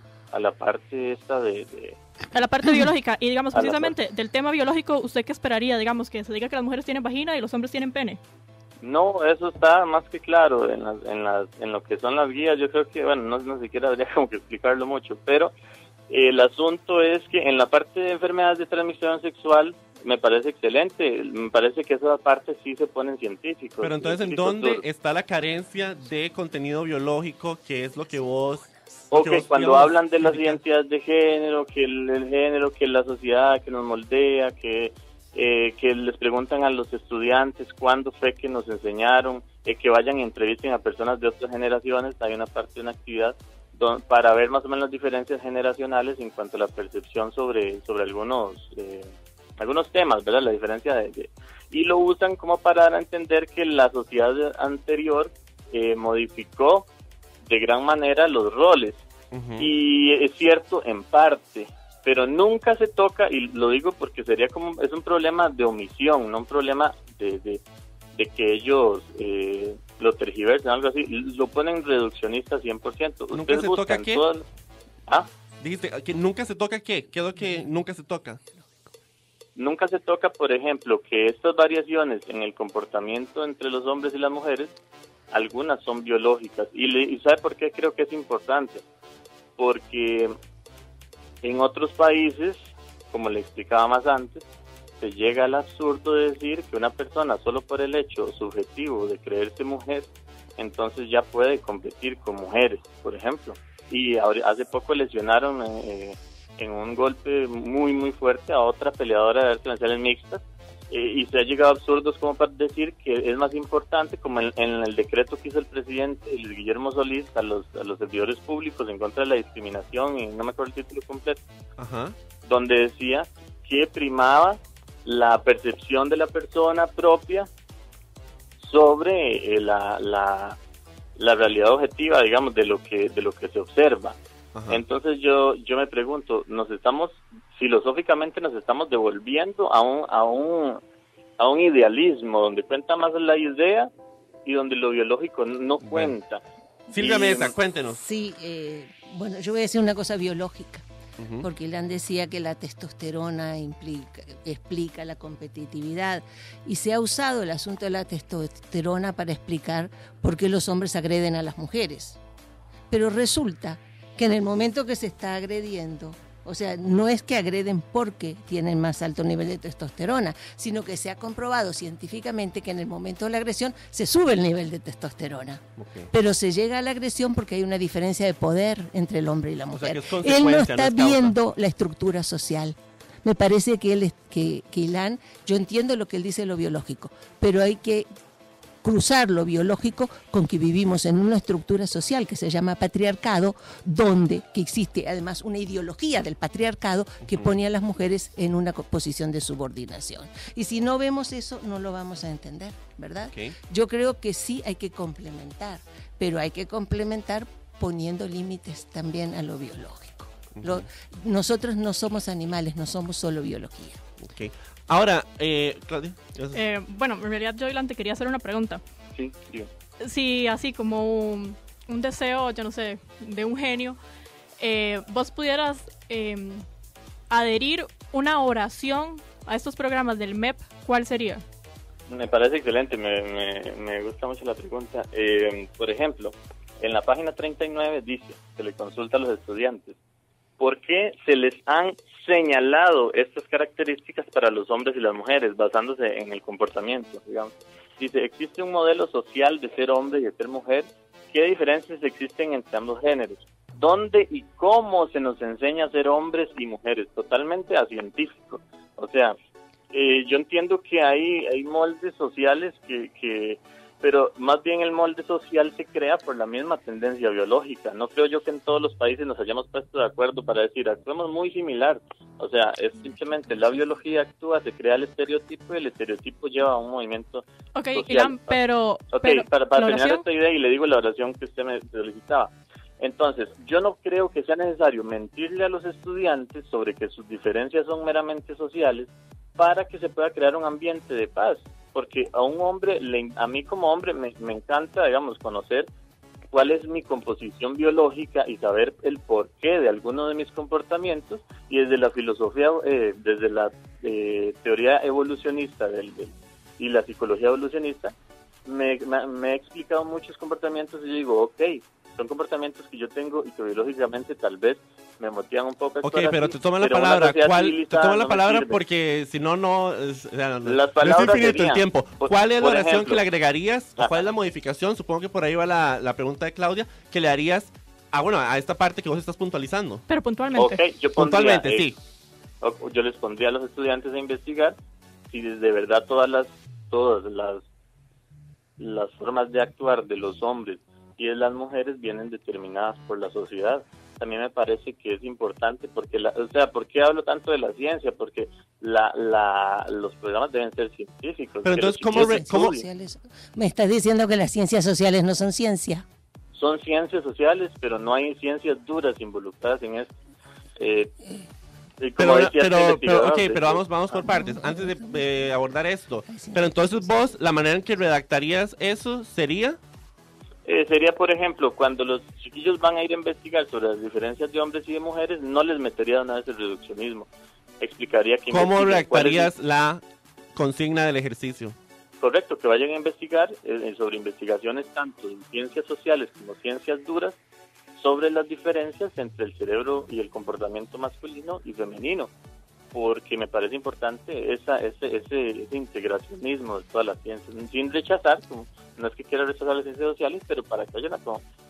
esta de a la parte biológica. Y digamos, precisamente del tema biológico, ¿usted qué esperaría? Digamos, que se diga que las mujeres tienen vagina y los hombres tienen pene. No, eso está más que claro en lo que son las guías. Yo creo que, bueno, no siquiera habría como que explicarlo mucho, pero el asunto es que en la parte de enfermedades de transmisión sexual me parece excelente, me parece que esa parte sí se pone en científicos. Pero entonces, ¿en dónde está la carencia de contenido biológico? ¿Qué es lo que vos... cuando hablan de las identidades de género, que el género, que la sociedad que nos moldea, que les preguntan a los estudiantes cuándo fue que nos enseñaron, que vayan y entrevisten a personas de otras generaciones, hay una parte de una actividad para ver más o menos las diferencias generacionales en cuanto a la percepción sobre algunos temas, ¿verdad? La diferencia y lo usan como para dar a entender que la sociedad anterior modificó de gran manera los roles. Uh-huh. Y es cierto en parte, pero nunca se toca, y lo digo porque es un problema de omisión, no un problema de que ellos lo tergiversen, algo así, lo ponen reduccionista 100%. ¿Nunca se toca qué? ¿Ah? Dijiste que nunca se toca qué, ¿qué es lo que nunca se toca? Nunca se toca, por ejemplo, que estas variaciones en el comportamiento entre los hombres y las mujeres, algunas son biológicas. ¿Y sabe por qué creo que es importante? Porque en otros países, como le explicaba más antes, se llega al absurdo de decir que una persona solo por el hecho subjetivo de creerse mujer, entonces ya puede competir con mujeres, por ejemplo. Y hace poco lesionaron en un golpe muy muy fuerte a otra peleadora de artes marciales mixtas, y se ha llegado a absurdos como para decir que es más importante, como en el decreto que hizo el presidente Luis Guillermo Solís a los servidores públicos en contra de la discriminación, y no me acuerdo el título completo, uh-huh, donde decía que primaba la percepción de la persona propia sobre la realidad objetiva, digamos, de lo que se observa. Ajá. Entonces yo me pregunto, filosóficamente nos estamos devolviendo a un idealismo donde cuenta más la idea y donde lo biológico no cuenta. Silvia Mesa, cuéntenos. Sí, bueno, yo voy a decir una cosa biológica, uh-huh, porque Ilan decía que la testosterona explica la competitividad, y se ha usado el asunto de la testosterona para explicar por qué los hombres agreden a las mujeres. Pero resulta que en el momento que se está agrediendo, o sea, no es que agreden porque tienen más alto nivel de testosterona, sino que se ha comprobado científicamente que en el momento de la agresión se sube el nivel de testosterona. Okay. Pero se llega a la agresión porque hay una diferencia de poder entre el hombre y la mujer. O sea, él no está viendo la estructura social. Me parece que Ilan, yo entiendo lo que él dice de lo biológico, pero hay que cruzar lo biológico con que vivimos en una estructura social que se llama patriarcado, que existe además una ideología del patriarcado que pone a las mujeres en una posición de subordinación. Y si no vemos eso, no lo vamos a entender, ¿verdad? Okay. Yo creo que sí hay que complementar, pero hay que complementar poniendo límites también a lo biológico. Nosotros no somos animales, no somos solo biología. Okay. Ahora, Claudia. Bueno, en realidad yo, Ilan, te quería hacer una pregunta. Sí, sí. Si así como un deseo, yo no sé, de un genio, vos pudieras adherir una oración a estos programas del MEP, ¿cuál sería? Me parece excelente, me gusta mucho la pregunta. Por ejemplo, en la página 39 dice, se le consulta a los estudiantes, ¿por qué se les han señalado estas características para los hombres y las mujeres, basándose en el comportamiento, digamos? Dice, existe un modelo social de ser hombre y de ser mujer. ¿Qué diferencias existen entre ambos géneros? ¿Dónde y cómo se nos enseña a ser hombres y mujeres? Totalmente acientífico. O sea, yo entiendo que hay moldes sociales pero más bien el molde social se crea por la misma tendencia biológica. No creo yo que en todos los países nos hayamos puesto de acuerdo para decir, actuemos muy similar. O sea, es simplemente la biología actúa, se crea el estereotipo y el estereotipo lleva a un movimiento social. Ilan, pero para terminar esta idea, y le digo la oración que usted me solicitaba. Entonces, yo no creo que sea necesario mentirle a los estudiantes sobre que sus diferencias son meramente sociales para que se pueda crear un ambiente de paz. Porque a un hombre, a mí como hombre, me encanta, digamos, conocer cuál es mi composición biológica y saber el porqué de alguno de mis comportamientos, y desde la filosofía, desde la teoría evolucionista y la psicología evolucionista, me he explicado muchos comportamientos y yo digo, ok, son comportamientos que yo tengo y que biológicamente tal vez me motivan un poco a actuar pero así, te toman la palabra. Te toman la palabra porque si no, las palabras es infinito serían, el tiempo. ¿Cuál es la oración ejemplo, que le agregarías? ¿O cuál es la modificación? Supongo que por ahí va la pregunta de Claudia, que le harías a esta parte que vos estás puntualizando. Pero puntualmente. Okay, puntualmente, sí. Yo les pondría a los estudiantes a investigar si de verdad todas las formas de actuar de los hombres y de las mujeres vienen determinadas por la sociedad. También me parece que es importante porque, ¿por qué hablo tanto de la ciencia? Porque los programas deben ser científicos. Pero entonces, ¿cómo? Me estás diciendo que las ciencias sociales no son ciencia. Son ciencias sociales, pero no hay ciencias duras involucradas en esto. Pero vamos por partes. Antes de abordar esto, pero entonces vos, la manera en que redactarías eso sería... Sería, por ejemplo, cuando los chiquillos van a ir a investigar sobre las diferencias de hombres y de mujeres, no les metería de una vez el reduccionismo. Explicaría que... ¿Cómo redactarías la consigna del ejercicio? Correcto, que vayan a investigar sobre investigaciones tanto en ciencias sociales como ciencias duras sobre las diferencias entre el cerebro y el comportamiento masculino y femenino, porque me parece importante ese integracionismo de todas las ciencias, sin rechazar, no es que quiera rechazar las ciencias sociales, pero para que haya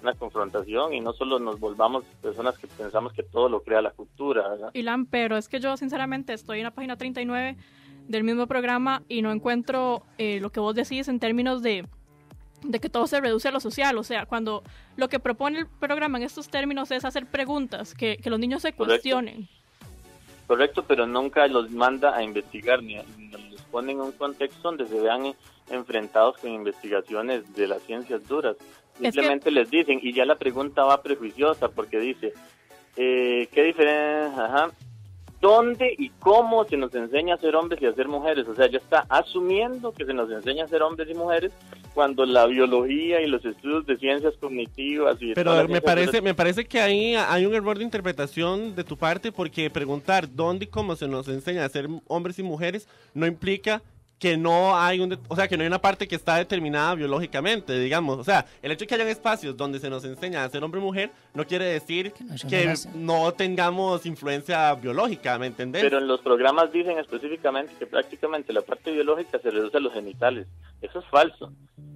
una confrontación y no solo nos volvamos personas que pensamos que todo lo crea la cultura, ¿verdad? Ilan, pero es que yo sinceramente estoy en la página 39 del mismo programa y no encuentro lo que vos decís en términos de que todo se reduce a lo social. O sea, cuando lo que propone el programa en estos términos es hacer preguntas, que los niños se cuestionen. Correcto, pero nunca los manda a investigar ni los pone en un contexto donde se vean enfrentados con investigaciones de las ciencias duras. Simplemente les dicen, y ya la pregunta va prejuiciosa porque dice, ¿qué diferencia? Ajá. ¿Dónde y cómo se nos enseña a ser hombres y a ser mujeres? O sea, ya está asumiendo que se nos enseña a ser hombres y mujeres cuando la biología y los estudios de ciencias cognitivas y... Pero me parece que ahí hay un error de interpretación de tu parte, porque preguntar dónde y cómo se nos enseña a ser hombres y mujeres no implica que no hay que no hay una parte que está determinada biológicamente, digamos. O sea, el hecho de que hayan espacios donde se nos enseña a ser hombre y mujer no quiere decir que no tengamos influencia biológica, ¿me entendés? Pero en los programas dicen específicamente que prácticamente la parte biológica se reduce a los genitales. Eso es falso.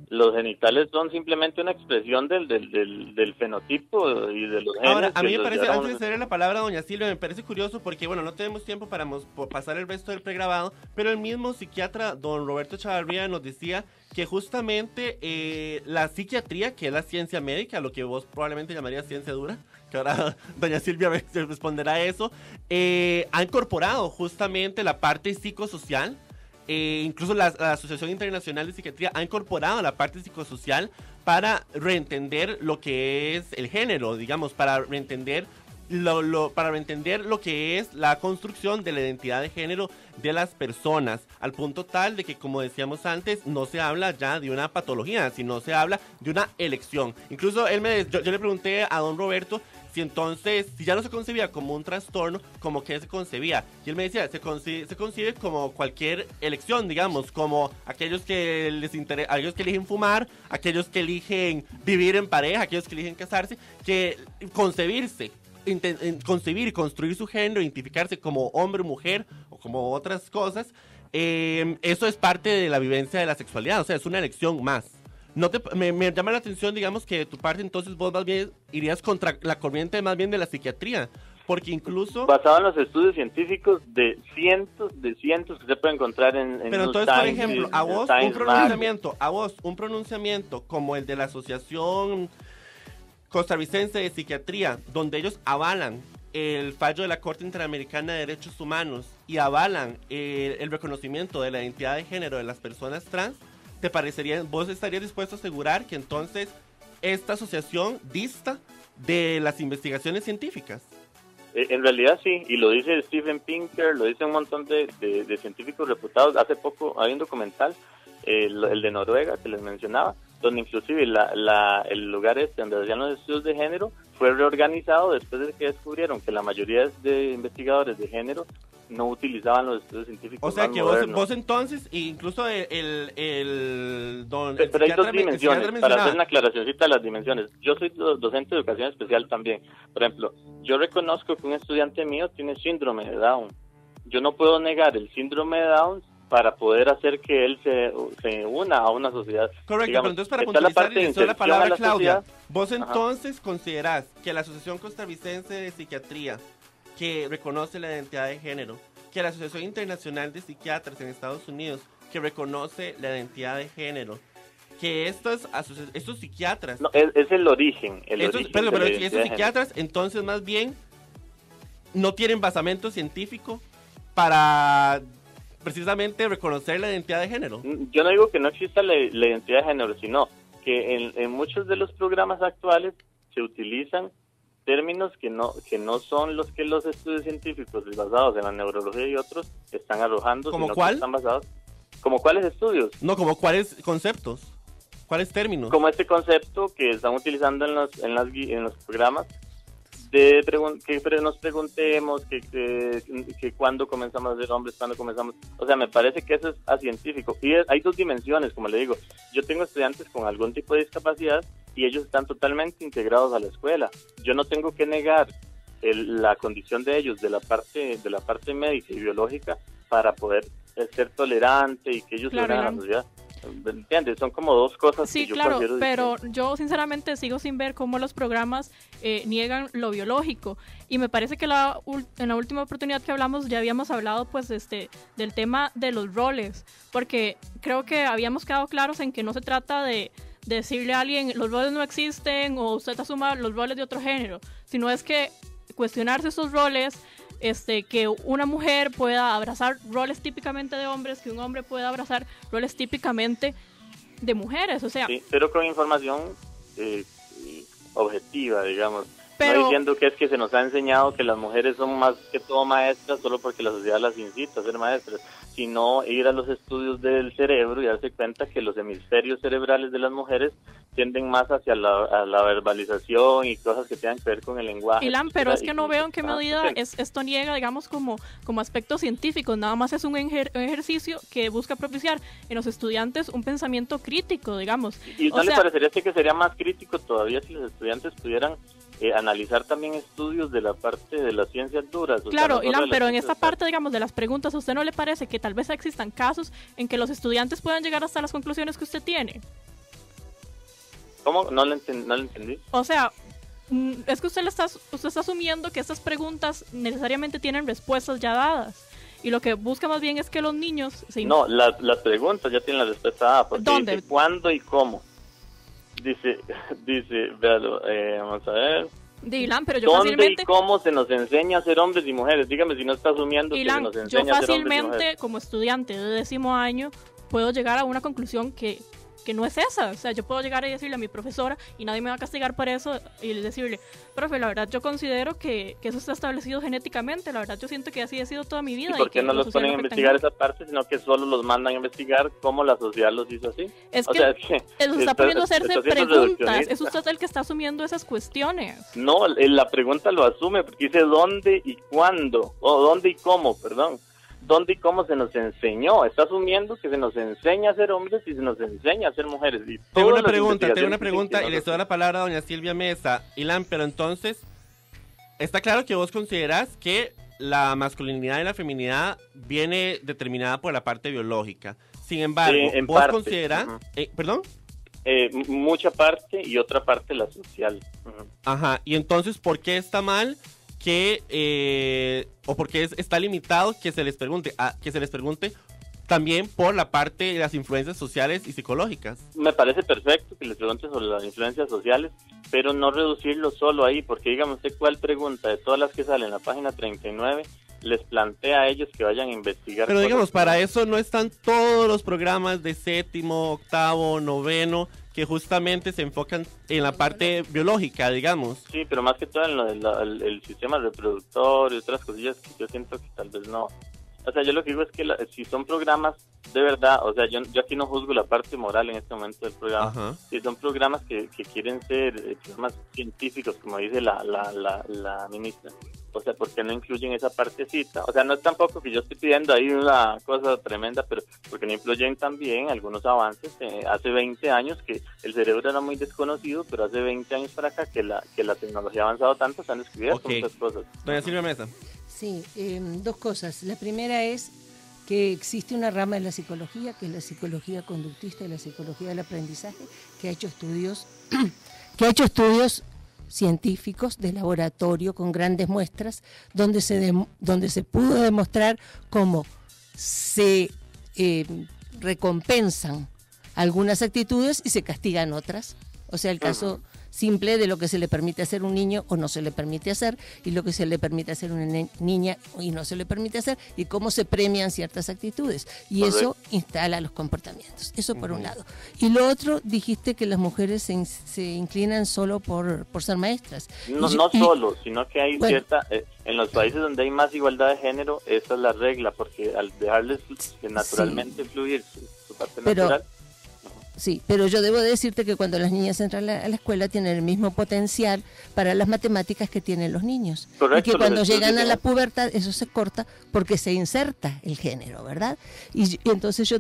Los genitales son simplemente una expresión del fenotipo y de los genes. Ahora, a mí me los parece, llevaron- antes de ceder la palabra a doña Silvia, me parece curioso porque, bueno, no tenemos tiempo para pasar el resto del pregrabado, pero el mismo psiquiatra, don Roberto Chavarría, nos decía que justamente la psiquiatría, que es la ciencia médica, lo que vos probablemente llamarías ciencia dura, que ahora doña Silvia responderá a eso, ha incorporado justamente la parte psicosocial. Incluso la Asociación Internacional de Psiquiatría ha incorporado la parte psicosocial para reentender lo que es el género, digamos, para reentender para reentender lo que es la construcción de la identidad de género de las personas, al punto tal de que, como decíamos antes, no se habla ya de una patología, sino se habla de una elección. Incluso yo le pregunté a don Roberto si entonces, si ya no se concebía como un trastorno, ¿cómo que se concebía? Y él me decía, se concibe como cualquier elección, digamos, como aquellos que aquellos que eligen fumar, aquellos que eligen vivir en pareja, aquellos que eligen casarse, que concebirse, concebir y construir su género, identificarse como hombre o mujer o como otras cosas, eso es parte de la vivencia de la sexualidad, o sea, es una elección más. Me llama la atención, digamos, que de tu parte entonces vos más bien irías contra la corriente más bien de la psiquiatría, porque incluso... Basado en los estudios científicos de cientos que se pueden encontrar en Pero entonces, por ejemplo, a vos un pronunciamiento como el de la Asociación Costarricense de Psiquiatría, donde ellos avalan el fallo de la Corte Interamericana de Derechos Humanos y avalan el reconocimiento de la identidad de género de las personas trans, ¿te parecería, vos estarías dispuesto a asegurar que entonces esta asociación dista de las investigaciones científicas? En realidad sí, y lo dice Steven Pinker, lo dice un montón de científicos reputados. Hace poco hay un documental, el de Noruega, que les mencionaba, donde inclusive el lugar donde hacían los estudios de género fue reorganizado después de que descubrieron que la mayoría de investigadores de género no utilizaban los estudios científicos. O sea más que modernos. vos entonces, incluso el don... Pero hay dos dimensiones, para hacer una aclaracióncita de las dimensiones. Yo soy docente de educación especial también. Por ejemplo, yo reconozco que un estudiante mío tiene síndrome de Down. Yo no puedo negar el síndrome de Down para poder hacer que él se una a una sociedad. Correcto, Digamos, pero entonces para está la puntualizar parte de y la inserción palabra a la Claudia, sociedad. vos entonces considerás que la Asociación Costarricense de Psiquiatría, que reconoce la identidad de género, que la Asociación Internacional de Psiquiatras en Estados Unidos, que reconoce la identidad de género, que estos psiquiatras... No, es el origen. Pero estos psiquiatras entonces más bien no tienen basamento científico para precisamente reconocer la identidad de género. Yo no digo que no exista la identidad de género, sino que en muchos de los programas actuales se utilizan términos que no son los que los estudios científicos basados en la neurología y otros están arrojando. ¿Como sino cuál? Que están basados. ¿Como cuáles estudios? No, como cuáles conceptos, cuáles términos. Como este concepto que están utilizando en los programas de que nos preguntemos que cuándo comenzamos a ser hombres, cuándo comenzamos, o sea, me parece que eso es acientífico. Y hay dos dimensiones, como le digo, yo tengo estudiantes con algún tipo de discapacidad y ellos están totalmente integrados a la escuela. Yo no tengo que negar la condición de ellos de la parte médica y biológica para poder ser tolerante y que ellos se unan a la sociedad. ¿Entiendes? Son como dos cosas sí, que yo claro, considero pero distintas. yo sinceramente sigo sin ver cómo los programas niegan lo biológico, y me parece que en la última oportunidad que hablamos ya habíamos hablado pues del tema de los roles, porque creo que habíamos quedado claros en que no se trata de decirle a alguien los roles no existen o usted asuma los roles de otro género, sino es que cuestionarse esos roles, que una mujer pueda abrazar roles típicamente de hombres, que un hombre pueda abrazar roles típicamente de mujeres, o sea... Sí, pero con información objetiva, digamos. Pero, no diciendo que es que se nos ha enseñado que las mujeres son más que todo maestras solo porque la sociedad las incita a ser maestras, sino ir a los estudios del cerebro y darse cuenta que los hemisferios cerebrales de las mujeres tienden más hacia la verbalización y cosas que tengan que ver con el lenguaje. Ilan, pero es que no veo en qué medida esto niega, digamos, como aspectos científicos, nada más es un ejercicio que busca propiciar en los estudiantes un pensamiento crítico, digamos. ¿Y no le parecería que sería más crítico todavía si los estudiantes pudieran analizar también estudios de la parte de las ciencias duras? Claro, Ilan, pero en esta parte, digamos, de las preguntas, ¿a usted no le parece que tal vez existan casos en que los estudiantes puedan llegar hasta las conclusiones que usted tiene? ¿Cómo? No lo entendí. O sea, es que usted está asumiendo que estas preguntas necesariamente tienen respuestas ya dadas. Y lo que busca más bien es que los niños... No, las preguntas ya tienen la respuesta dada. Porque ¿dónde? Dice cuándo y cómo. Dice, véalo, vamos a ver. Dylan, pero yo ¿Dónde fácilmente... y cómo se nos enseña a ser hombres y mujeres? Dígame si no está asumiendo Dylan, que se nos yo enseña a ser hombres y fácilmente, mujeres. como estudiante de 10º año, puedo llegar a una conclusión que no es esa. O sea, yo puedo llegar y decirle a mi profesora, y nadie me va a castigar por eso, y decirle, profe, la verdad yo considero que eso está establecido genéticamente, la verdad yo siento que así ha sido toda mi vida. ¿Y por qué que no los ponen a investigar esa parte, sino que solo los mandan a investigar cómo la sociedad los hizo así? Es que los está poniendo a hacerse preguntas, es usted el que está asumiendo esas cuestiones. No, la pregunta lo asume, porque dice dónde y cuándo, o dónde y cómo, perdón. ¿Dónde y cómo se nos enseñó? Está asumiendo que se nos enseña a ser hombres y se nos enseña a ser mujeres. Y tengo una pregunta y le doy la palabra a doña Silvia Mesa. Ilan, pero entonces, está claro que vos considerás que la masculinidad y la feminidad viene determinada por la parte biológica. Sin embargo, vos considerás... ¿Perdón? Mucha parte y otra parte la social. Ajá, y entonces, ¿por qué está mal o porque está limitado que se les pregunte también por la parte de las influencias sociales y psicológicas? Me parece perfecto que les pregunten sobre las influencias sociales, pero no reducirlo solo ahí, porque dígame usted cuál pregunta de todas las que salen en la página 39 les plantea a ellos que vayan a investigar. Pero digamos, para eso no están todos los programas de 7º, 8º, 9º, que justamente se enfocan en la parte biológica, digamos. Sí, pero más que todo en el sistema reproductor y otras cosillas que yo siento que tal vez no. O sea, yo lo que digo es que si son programas de verdad, o sea, yo aquí no juzgo la parte moral en este momento del programa. Ajá. Si son programas que quieren ser programas científicos, como dice la ministra, o sea, ¿por qué no incluyen esa partecita? O sea, no es tampoco que yo estoy pidiendo ahí una cosa tremenda, pero porque no incluyen también algunos avances. Hace 20 años que el cerebro era muy desconocido, pero hace 20 años para acá que la tecnología ha avanzado tanto, se han descubierto muchas cosas. Doña Silvia Mesa. Sí, dos cosas. La primera es que existe una rama de la psicología, que es la psicología conductista y la psicología del aprendizaje, que ha hecho estudios científicos de laboratorio con grandes muestras, donde se pudo demostrar cómo se recompensan algunas actitudes y se castigan otras. O sea, el caso simple de lo que se le permite hacer a un niño o no se le permite hacer, y lo que se le permite hacer a una niña y no se le permite hacer, y cómo se premian ciertas actitudes. Y eso instala los comportamientos. Eso por un lado. Y lo otro, dijiste que las mujeres se inclinan solo por ser maestras. No solo, sino que hay cierta... en los países donde hay más igualdad de género, esa es la regla, porque al dejarles naturalmente fluir su parte natural... Sí, pero yo debo decirte que cuando las niñas entran a la escuela tienen el mismo potencial para las matemáticas que tienen los niños. Correcto, y que cuando llegan a la pubertad eso se corta porque se inserta el género, ¿verdad? Y entonces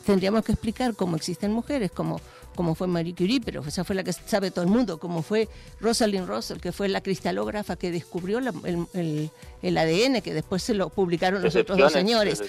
tendríamos que explicar cómo existen mujeres, como fue Marie Curie, pero esa fue la que sabe todo el mundo, como fue Rosalind Russell, que fue la cristalógrafa que descubrió el ADN, que después se lo publicaron los otros dos señores.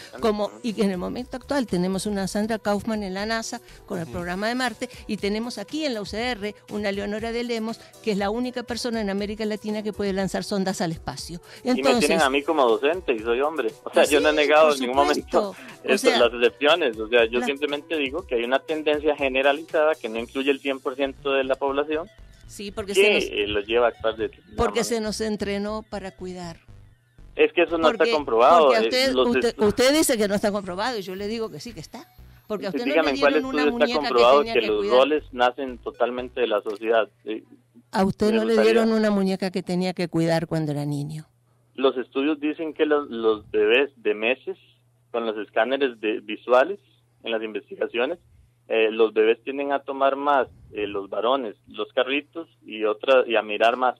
Y que en el momento actual tenemos una Sandra Kaufman en la NASA con el programa de Marte, y tenemos aquí en la UCR una Leonora de Lemos, que es la única persona en América Latina que puede lanzar sondas al espacio. Entonces, y me tienen a mí como docente y soy hombre. O sea, yo no he negado en ningún momento las excepciones. O sea, yo simplemente digo que hay una tendencia generalizada que no incluye el 100% de la población, sí, porque lo lleva a actuar de porque se nos entrenó para cuidar. Es que eso no está comprobado. Porque usted dice que no está comprobado y yo le digo que sí que está. Porque a usted no le dieron una muñeca que tenía que los cuidar. roles nacen totalmente de la sociedad. A usted no le dieron una muñeca que tenía que cuidar cuando era niño. Los estudios dicen que los bebés de meses, con los escáneres visuales en las investigaciones, los bebés tienden a tomar más, los varones, los carritos y a mirar más,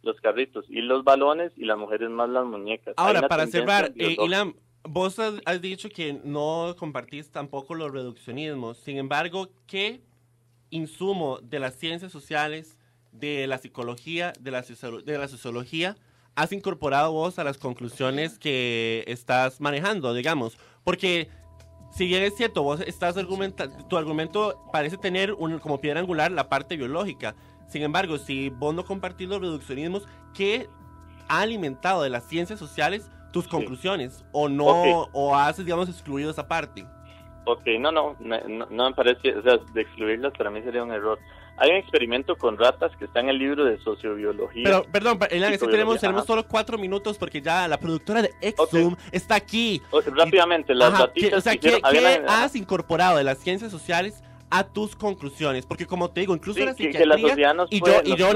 los carritos y los balones, y las mujeres más las muñecas. Ahora, para cerrar, Ilan, vos has dicho que no compartís tampoco los reduccionismos. Sin embargo, ¿qué insumo de las ciencias sociales, de la psicología, de la sociología has incorporado vos a las conclusiones que estás manejando, digamos? Porque si bien es cierto, vos estás tu argumento parece tener como piedra angular la parte biológica. Sin embargo, si vos no compartís los reduccionismos, ¿qué ha alimentado de las ciencias sociales tus conclusiones? ¿O no, o has, digamos, excluido esa parte? Ok, no me parece, o sea, de excluirlas para mí sería un error. Hay un experimento con ratas que está en el libro de sociobiología. Pero, perdón, Elan, es que tenemos solo 4 minutos porque ya la productora de Exum está aquí. Rápidamente, las ratitas... O sea, ¿qué has incorporado de las ciencias sociales a tus conclusiones? Porque como te digo, incluso la psiquiatría... la sociedad yo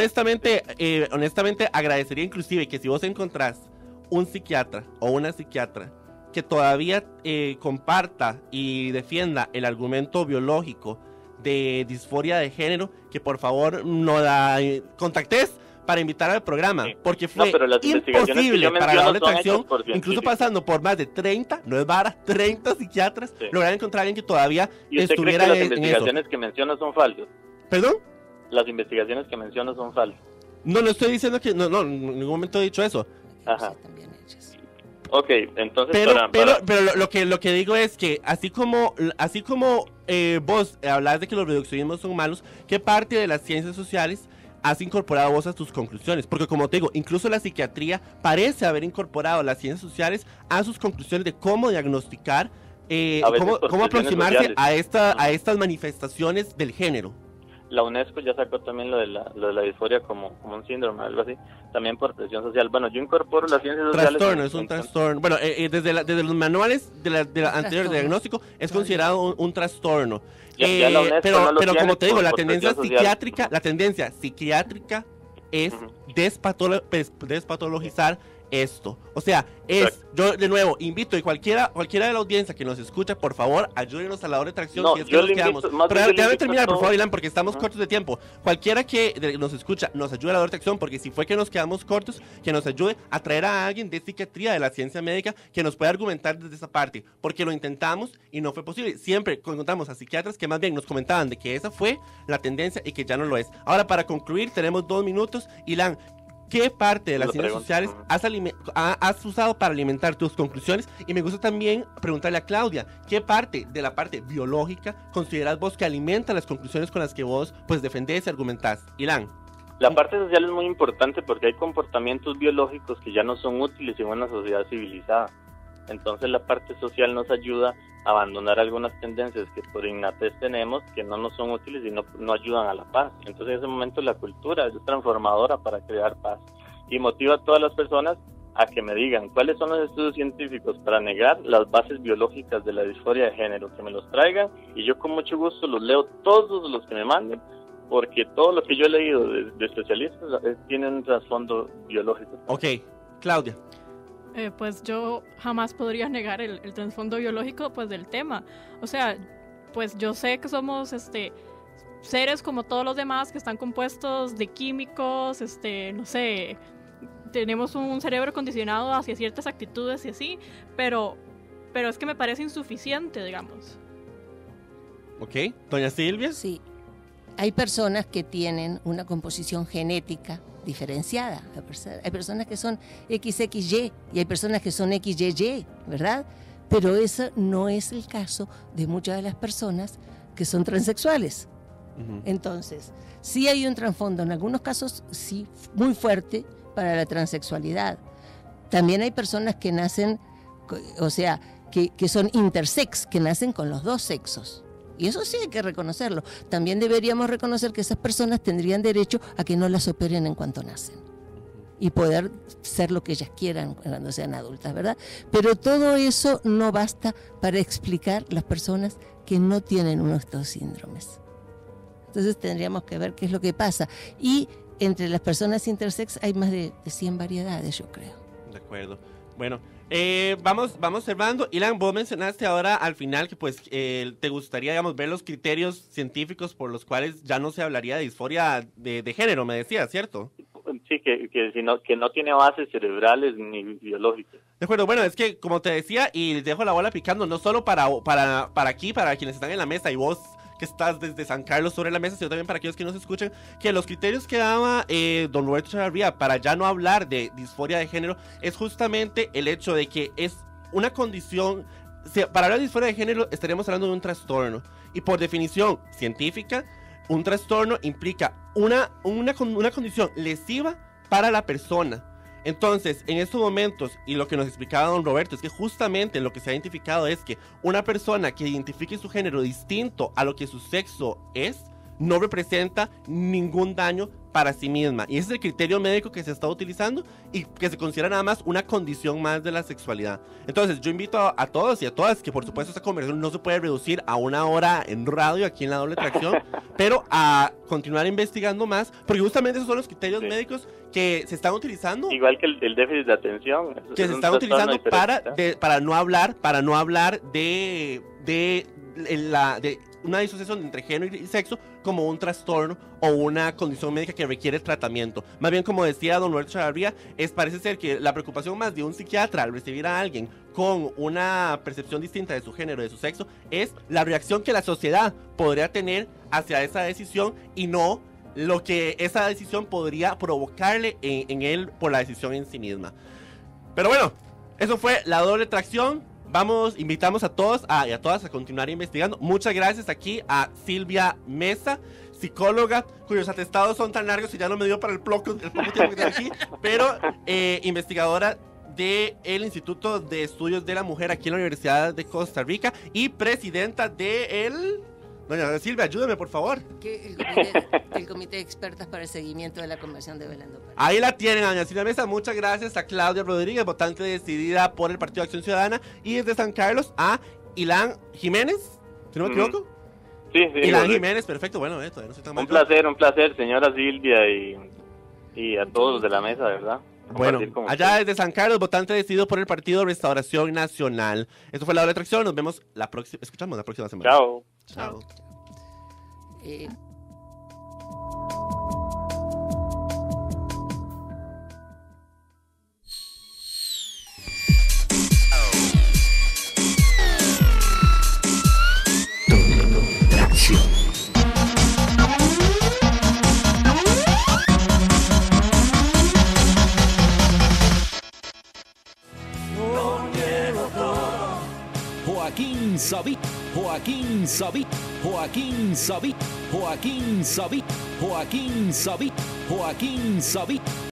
honestamente agradecería inclusive que si vos encontrás un psiquiatra o una psiquiatra que todavía comparta y defienda el argumento biológico de disforia de género, que por favor nos contactes para invitar al programa, porque fue imposible para la doble tracción, incluso pasando por más de 30, no es vara, 30 psicatras, lograr encontrar a alguien que todavía estuviera en eso. ¿Y las investigaciones que menciona son falsas? ¿Perdón? Las investigaciones que menciona son falsas. No estoy diciendo que, no, en ningún momento he dicho eso. Ajá. Ok, entonces pero lo que digo es que así como vos hablás de que los reduccionismos son malos, ¿qué parte de las ciencias sociales has incorporado vos a tus conclusiones? Porque como te digo, incluso la psiquiatría parece haber incorporado las ciencias sociales a sus conclusiones de cómo diagnosticar, cómo aproximarse a estas manifestaciones del género. La UNESCO ya sacó también lo de la disforia como un síndrome, algo así, también por presión social. Bueno, yo incorporo las ciencias sociales. Trastorno, es un trastorno. Bueno, desde los manuales de la anterior diagnóstico es considerado un trastorno. Pero como te digo, la tendencia psiquiátrica es despatologizar esto. O sea, yo de nuevo invito y cualquiera de la audiencia que nos escucha, por favor, ayúdenos a la doble tracción. Si es que nos quedamos. Pero déjame terminar, por favor, Ilan, porque estamos cortos de tiempo. Cualquiera que nos escucha, nos ayude a la doble tracción, porque si fue que nos quedamos cortos, que nos ayude a traer a alguien de psiquiatría, de la ciencia médica, que nos pueda argumentar desde esa parte, porque lo intentamos y no fue posible. Siempre encontramos a psiquiatras que más bien nos comentaban de que esa fue la tendencia y que ya no lo es. Ahora, para concluir, tenemos 2 minutos. Ilan, ¿qué parte de las ciencias sociales has usado para alimentar tus conclusiones? Y me gusta también preguntarle a Claudia, ¿qué parte de la parte biológica consideras vos que alimenta las conclusiones con las que vos pues defendés y argumentás? Ilan. La parte social es muy importante porque hay comportamientos biológicos que ya no son útiles en una sociedad civilizada. Entonces la parte social nos ayuda a abandonar algunas tendencias que por innatez tenemos, que no nos son útiles y no ayudan a la paz. Entonces en ese momento la cultura es transformadora para crear paz y motiva a todas las personas a que me digan cuáles son los estudios científicos para negar las bases biológicas de la disforia de género, que me los traigan y yo con mucho gusto los leo todos los que me manden, porque todo lo que yo he leído de especialistas tiene un trasfondo biológico. Ok, Claudia. Pues yo jamás podría negar el trasfondo biológico pues del tema. O sea, pues yo sé que somos seres como todos los demás que están compuestos de químicos, no sé, tenemos un cerebro condicionado hacia ciertas actitudes y así, pero es que me parece insuficiente, digamos. Ok, doña Silvia. Sí, hay personas que tienen una composición genética diferenciada. Hay personas que son XXY y hay personas que son XYY, ¿verdad? Pero ese no es el caso de muchas de las personas que son transexuales. Uh-huh. Entonces, sí hay un trasfondo, en algunos casos sí, muy fuerte para la transexualidad. También hay personas que nacen, o sea, que son intersex, que nacen con los dos sexos. Y eso sí hay que reconocerlo. También deberíamos reconocer que esas personas tendrían derecho a que no las operen en cuanto nacen. Y poder ser lo que ellas quieran cuando sean adultas, ¿verdad? Pero todo eso no basta para explicar las personas que no tienen uno de estos síndromes. Entonces tendríamos que ver qué es lo que pasa. Y entre las personas intersex hay más de 100 variedades, yo creo. De acuerdo. Bueno, vamos cerrando. Ilan, vos mencionaste ahora al final que pues te gustaría, digamos, ver los criterios científicos por los cuales ya no se hablaría de disforia de género, me decías, ¿cierto? Sí, que no tiene bases cerebrales ni biológicas. De acuerdo, bueno, es que como te decía, y les dejo la bola picando, no solo para aquí, para quienes están en la mesa y vos que estás desde San Carlos sobre la mesa, sino también para aquellos que nos escuchan, que los criterios que daba don Roberto Chavarría para ya no hablar de disforia de género es justamente el hecho de que es una condición para hablar de disforia de género estaríamos hablando de un trastorno. Y por definición científica, un trastorno implica una condición lesiva para la persona. Entonces, en estos momentos, y lo que nos explicaba don Roberto, es que justamente lo que se ha identificado es que una persona que identifique su género distinto a lo que su sexo es, no representa ningún daño para sí misma. Y ese es el criterio médico que se está utilizando y que se considera nada más una condición más de la sexualidad. Entonces, yo invito a todos y a todas que, por supuesto, esta conversación no se puede reducir a una hora en radio aquí en La Doble Tracción, pero a continuar investigando más, porque justamente esos son los criterios médicos que se están utilizando. Igual que el déficit de atención. Que se están utilizando para no hablar de una disociación entre género y sexo como un trastorno o una condición médica que requiere tratamiento. Más bien, como decía don Roberto Chavarría, parece ser que la preocupación más de un psiquiatra al recibir a alguien con una percepción distinta de su género, de su sexo, es la reacción que la sociedad podría tener hacia esa decisión y no lo que esa decisión podría provocarle en él por la decisión en sí misma. Pero bueno, eso fue La Doble Tracción. Invitamos a todos y a todas a continuar investigando. Muchas gracias aquí a Silvia Mesa, psicóloga, cuyos atestados son tan largos y ya no me dio para el poco tiempo que tengo aquí, pero investigadora del Instituto de Estudios de la Mujer aquí en la Universidad de Costa Rica y presidenta del... Doña Silvia, ayúdeme, por favor. El comité de expertas para el seguimiento de la Convención de Belén do Pará. Ahí la tienen, doña Silvia Mesa. Muchas gracias a Claudia Rodríguez, votante decidida por el Partido de Acción Ciudadana. Y desde San Carlos a Ilan Jiménez, si no me equivoco. Sí, Ilan Jiménez, perfecto. Bueno, todavía no soy tan mal. Un placer, señora Silvia y a todos los de la mesa, ¿verdad? Bueno, allá desde San Carlos, votante decidido por el Partido Restauración Nacional. Esto fue La Doble Tracción. Nos vemos escuchamos la próxima semana. Chao. Chao. Doble Tracción. Joaquín Sabí, Joaquín Sabí, Joaquín Sabí, Joaquín Sabí, Joaquín Sabí, Joaquín Sabí.